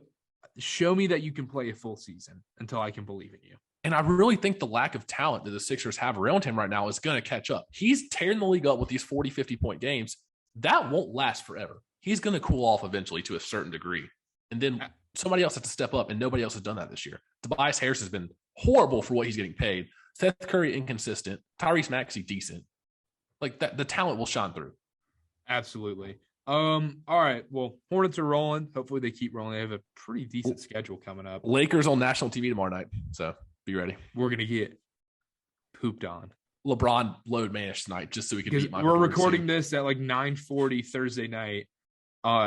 show me that you can play a full season until I can believe in you. And I really think the lack of talent that the Sixers have around him right now is going to catch up. He's tearing the league up with these 40, 50-point games. That won't last forever. He's going to cool off eventually to a certain degree. And then somebody else has to step up, and nobody else has done that this year. Tobias Harris has been horrible for what he's getting paid. Seth Curry, inconsistent. Tyrese Maxey, decent. Like that, the talent will shine through. Absolutely. All right. Well, Hornets are rolling. Hopefully they keep rolling. They have a pretty decent schedule coming up. Lakers on national TV tomorrow night. So be ready. We're going to get pooped on. LeBron load managed tonight just so we can beat my We're recording this at like 9:40 Thursday night,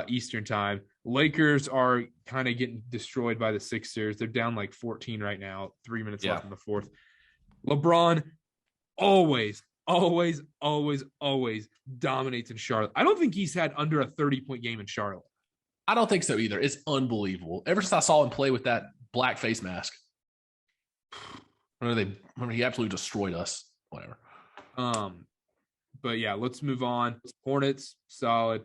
Eastern time. Lakers are kind of getting destroyed by the Sixers. They're down like 14 right now, 3 minutes left in the fourth. LeBron always dominates in Charlotte. I don't think he's had under a 30-point game in Charlotte. I don't think so either. It's unbelievable. Ever since I saw him play with that black face mask, he absolutely destroyed us. Whatever. But yeah, let's move on. Hornets, solid.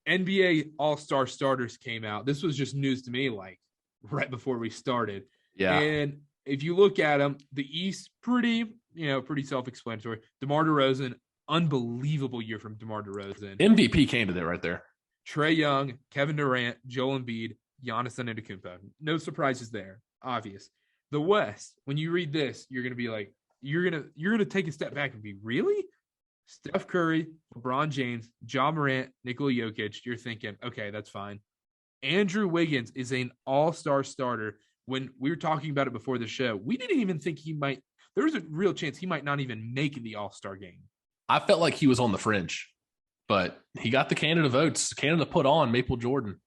NBA All-Star starters came out. This was just news to me, like right before we started. Yeah. And if you look at them, the East, pretty self-explanatory. DeMar DeRozan, unbelievable year from DeMar DeRozan. MVP candidate right there. Trae Young, Kevin Durant, Joel Embiid, Giannis Antetokounmpo. No surprises there. Obvious. The West, when you read this, you're going to be like, you're gonna take a step back and be, really? Steph Curry, LeBron James, Ja Morant, Nikola Jokic. You're thinking, okay, that's fine. Andrew Wiggins is an all-star starter. When we were talking about it before the show, we didn't even think he might. There was a real chance he might not even make the all-star game. I felt like he was on the fringe, but he got the Canada votes. Canada put on Maple Jordan.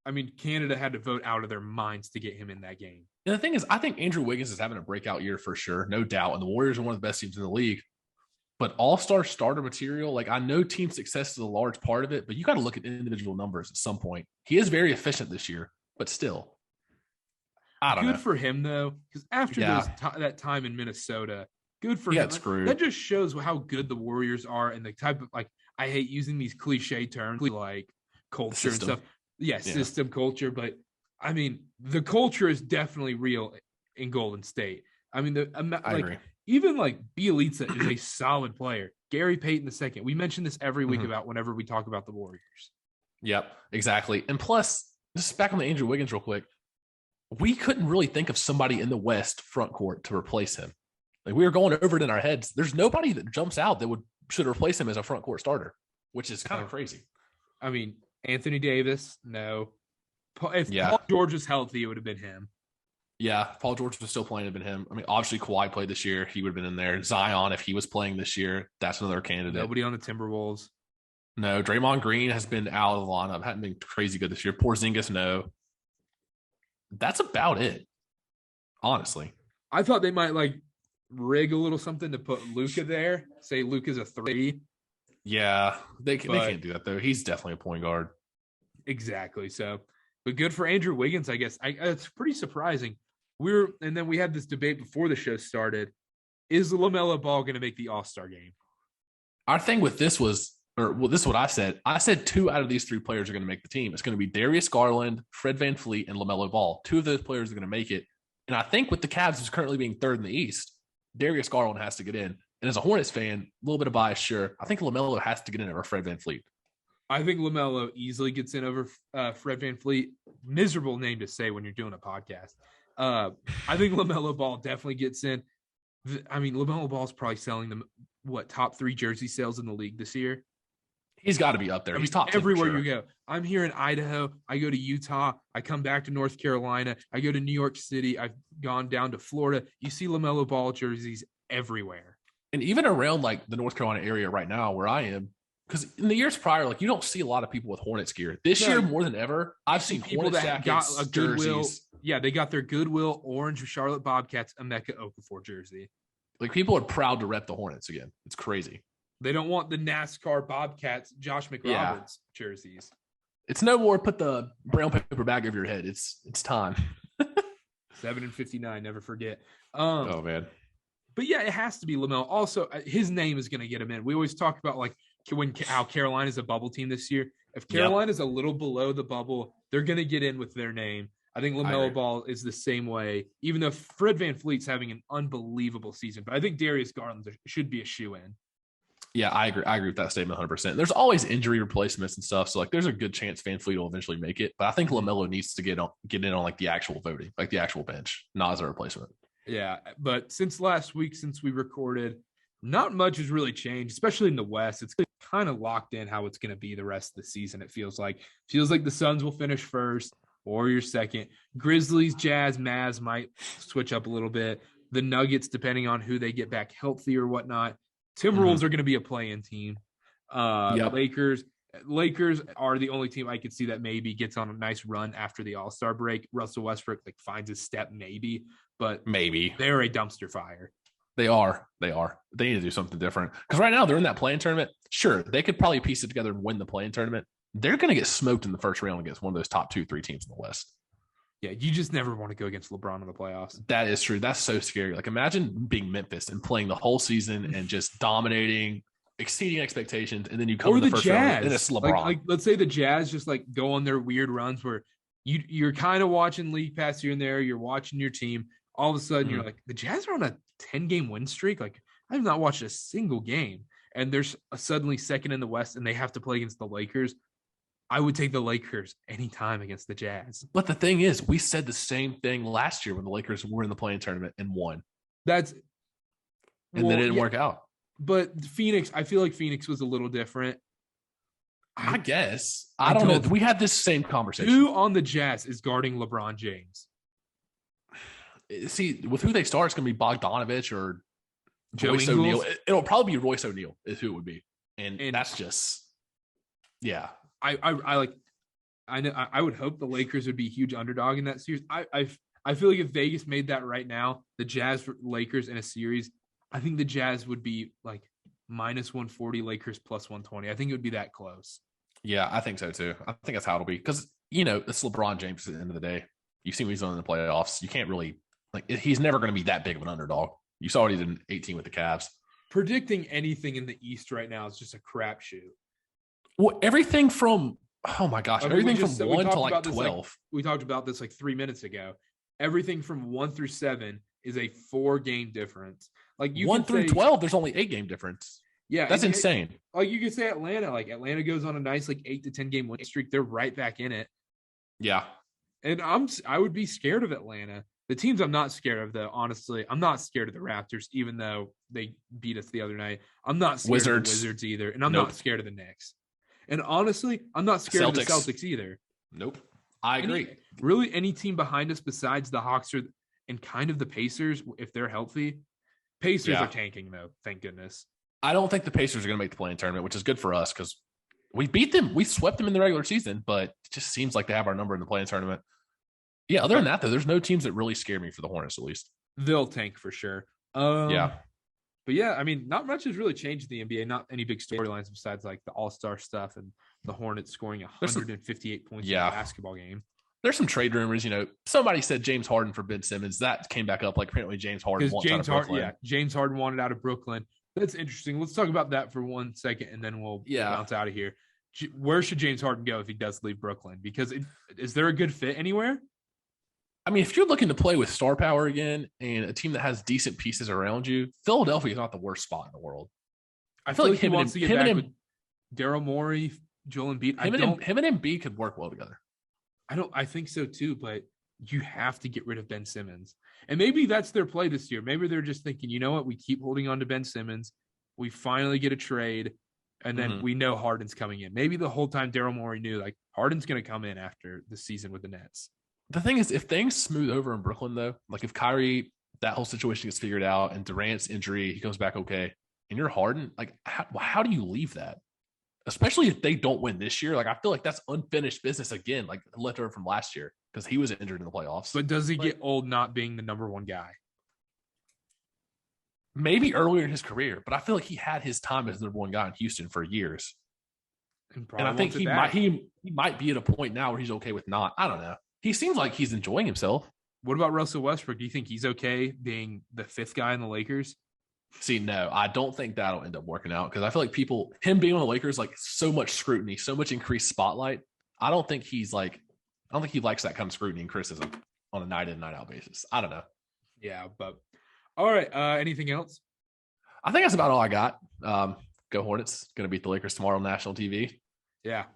I mean, Canada had to vote out of their minds to get him in that game. And the thing is, I think Andrew Wiggins is having a breakout year for sure, no doubt. And the Warriors are one of the best teams in the league. But all-star starter material, like I know team success is a large part of it, but you got to look at individual numbers at some point. He is very efficient this year, but still. I don't know. Good for him, though, because after that time in Minnesota, good for him. Screwed. That just shows how good the Warriors are and the type of, like, I hate using these cliche terms like culture and stuff. Yeah, system, culture. But, I mean, the culture is definitely real in Golden State. I mean, I agree. Even like Bielitsa is a solid player. Gary Payton II. We mention this every week about whenever we talk about the Warriors. Yep, exactly. And plus, just back on the Andrew Wiggins real quick, we couldn't really think of somebody in the West front court to replace him. Like we were going over it in our heads. There's nobody that jumps out that should replace him as a front court starter, which is kind of crazy. I mean, Anthony Davis, no. If Paul George was healthy, it would have been him. Yeah, Paul George was still playing, it would have been him. I mean, obviously Kawhi played this year. He would have been in there. Zion, if he was playing this year, that's another candidate. Nobody on the Timberwolves. No, Draymond Green has been out of the lineup. Hadn't been crazy good this year. Porzingis, no. That's about it, honestly. I thought they might like rig a little something to put Luka there. Say Luka's a 3. Yeah, they can't do that though. He's definitely a point guard. Exactly. So, but good for Andrew Wiggins, I guess. It's pretty surprising. And then we had this debate before the show started. Is LaMelo Ball going to make the All-Star game? Our thing with this was, this is what I said. I said 2 out of these 3 players are going to make the team. It's going to be Darius Garland, Fred VanVleet, and LaMelo Ball. 2 of those players are going to make it. And I think with the Cavs is currently being 3rd in the East, Darius Garland has to get in. And as a Hornets fan, a little bit of bias, sure. I think LaMelo has to get in over Fred VanVleet. I think LaMelo easily gets in over Fred VanVleet. Miserable name to say when you're doing a podcast. I think LaMelo Ball definitely gets in. I mean, LaMelo Ball's probably selling them, top 3 jersey sales in the league this year? He's got to be up there. He's top 10 everywhere sure. you go. I'm here in Idaho. I go to Utah. I come back to North Carolina. I go to New York City. I've gone down to Florida. You see LaMelo Ball jerseys everywhere. And even around like the North Carolina area right now where I am, because in the years prior, like you don't see a lot of people with Hornets gear. This year, more than ever, I've seen people Hornets that jackets, got a Goodwill. jerseys. Yeah, they got their Goodwill orange Charlotte Bobcats Emeka Okafor jersey. Like people are proud to rep the Hornets again. It's crazy. They don't want the NASCAR Bobcats Josh McRoberts jerseys. It's no more put the brown paper bag over your head. It's time. 7-59, never forget. Oh man. But yeah, it has to be LaMelo. Also, his name is going to get him in. We always talk about like how Carolina's a bubble team this year. If Carolina's a little below the bubble, they're going to get in with their name. I think LaMelo Ball is the same way, even though Fred VanVleet's having an unbelievable season. But I think Darius Garland should be a shoe-in. Yeah, I agree with that statement 100%. There's always injury replacements and stuff. So like there's a good chance VanVleet will eventually make it. But I think LaMelo needs to get in on like the actual voting, like the actual bench, not as a replacement. Yeah, but since last week, since we recorded, not much has really changed, especially in the West. It's kind of locked in how it's going to be the rest of the season, it feels like. Feels like the Suns will finish first, Warriors second. Grizzlies, Jazz, Mavs might switch up a little bit. The Nuggets, depending on who they get back healthy or whatnot. Timberwolves are going to be a play-in team. Lakers are the only team I could see that maybe gets on a nice run after the All-Star break. Russell Westbrook finds his step maybe, but maybe they're a dumpster fire. They are. They need to do something different because right now they're in that play-in tournament. Sure, they could probably piece it together and win the play-in tournament. They're going to get smoked in the first round against one of those top 2-3 teams in the West. Yeah, you just never want to go against LeBron in the playoffs. That is true. That's so scary. Like imagine being Memphis and playing the whole season and just dominating, exceeding expectations, and then you come to the first round and it's LeBron. Like let's say the Jazz just go on their weird runs where you're kind of watching League Pass here and there. You're watching your team. All of a sudden, you're like, the Jazz are on a 10-game win streak. Like I have not watched a single game, and they're suddenly second in the West, and they have to play against the Lakers. I would take the Lakers anytime against the Jazz. But the thing is, we said the same thing last year when the Lakers were in the play-in tournament and won. Then it didn't work out. But Phoenix, I feel like Phoenix was a little different. I guess. I don't know. We had this same conversation. Who on the Jazz is guarding LeBron James? See, with who they start, it's going to be Bogdanovich or Royce O'Neal. It'll probably be Royce O'Neal is who it would be. And that's just, yeah. I would hope the Lakers would be a huge underdog in that series. I feel like if Vegas made that right now, the Jazz Lakers in a series, I think the Jazz would be like -140, Lakers +120. I think it would be that close. Yeah, I think so too. I think that's how it'll be because it's LeBron James at the end of the day. You've seen what he's done in the playoffs. You can't really he's never going to be that big of an underdog. You saw what he did in 18 with the Cavs. Predicting anything in the East right now is just a crapshoot. Well, everything from everything from 1 to like 12. We talked about this 3 minutes ago. Everything from 1 through 7 is a 4-game difference. Like 1 through 12, there's only 8-game difference. Yeah, That's insane. Like you could say Atlanta. Like Atlanta goes on a nice 8 to 10 game win streak. They're right back in it. Yeah. And I would be scared of Atlanta. The teams I'm not scared of, though, honestly, I'm not scared of the Raptors, even though they beat us the other night. I'm not scared of the Wizards either. And I'm not scared of the Knicks. And honestly, I'm not scared of the Celtics either. Nope. I agree. Really, any team behind us besides the Hawks and kind of the Pacers, if they're healthy. Pacers are tanking, though. Thank goodness. I don't think the Pacers are going to make the play-in tournament, which is good for us because we beat them. We swept them in the regular season, but it just seems like they have our number in the play-in tournament. Yeah, other than that, though, there's no teams that really scare me for the Hornets, at least. They'll tank for sure. Yeah. But yeah, I mean, not much has really changed in the NBA. Not any big storylines besides like the All-Star stuff and the Hornets scoring 158 points in a basketball game. There's some trade rumors. Somebody said James Harden for Ben Simmons. That came back up. Like apparently James Harden wants out of Brooklyn. James Harden wanted out of Brooklyn. That's interesting. Let's talk about that for 1 second, and then we'll bounce out of here. Where should James Harden go if he does leave Brooklyn? Because is there a good fit anywhere? I mean, if you're looking to play with star power again and a team that has decent pieces around you, Philadelphia is not the worst spot in the world. I feel like he wants to get back with Daryl Morey, Joel Embiid. Him and Embiid could work well together. I think so too, but you have to get rid of Ben Simmons. And maybe that's their play this year. Maybe they're just thinking, you know what? We keep holding on to Ben Simmons. We finally get a trade, and then we know Harden's coming in. Maybe the whole time Daryl Morey knew, like, Harden's going to come in after the season with the Nets. The thing is, if things smooth over in Brooklyn, though, like if Kyrie, that whole situation gets figured out and Durant's injury, he comes back okay, and you're Harden, like, how do you leave that? Especially if they don't win this year. Like, I feel like that's unfinished business again, like left over from last year because he was injured in the playoffs. But does he get old not being the number one guy? Maybe earlier in his career, but I feel like he had his time as the number one guy in Houston for years. And I think he might be at a point now where he's okay with not. I don't know. He seems like he's enjoying himself. What about Russell Westbrook? Do you think he's okay being the fifth guy in the Lakers? See, no, I don't think that'll end up working out because I feel like him being on the Lakers, like so much scrutiny, so much increased spotlight. I don't think he likes that kind of scrutiny and criticism on a night in, night out basis. I don't know. Yeah, but all right. Anything else? I think that's about all I got. Go Hornets. Going to beat the Lakers tomorrow on national TV. Yeah,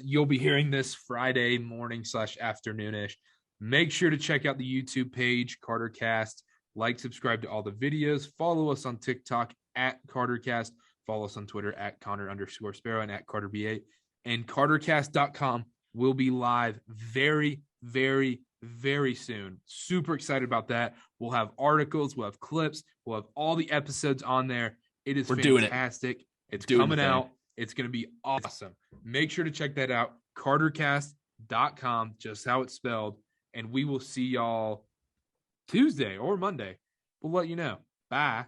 you'll be hearing this Friday morning / afternoonish. Make sure to check out the YouTube page, CarterCast. Like, subscribe to all the videos. Follow us on TikTok at CarterCast. Follow us on Twitter at Connor_Sparrow and at CarterB8. And CarterCast.com will be live very, very, very soon. Super excited about that. We'll have articles. We'll have clips. We'll have all the episodes on there. We're fantastic. Doing it. It's coming out. It's going to be awesome. Make sure to check that out. CarterCast.com, just how it's spelled. And we will see y'all Tuesday or Monday. We'll let you know. Bye.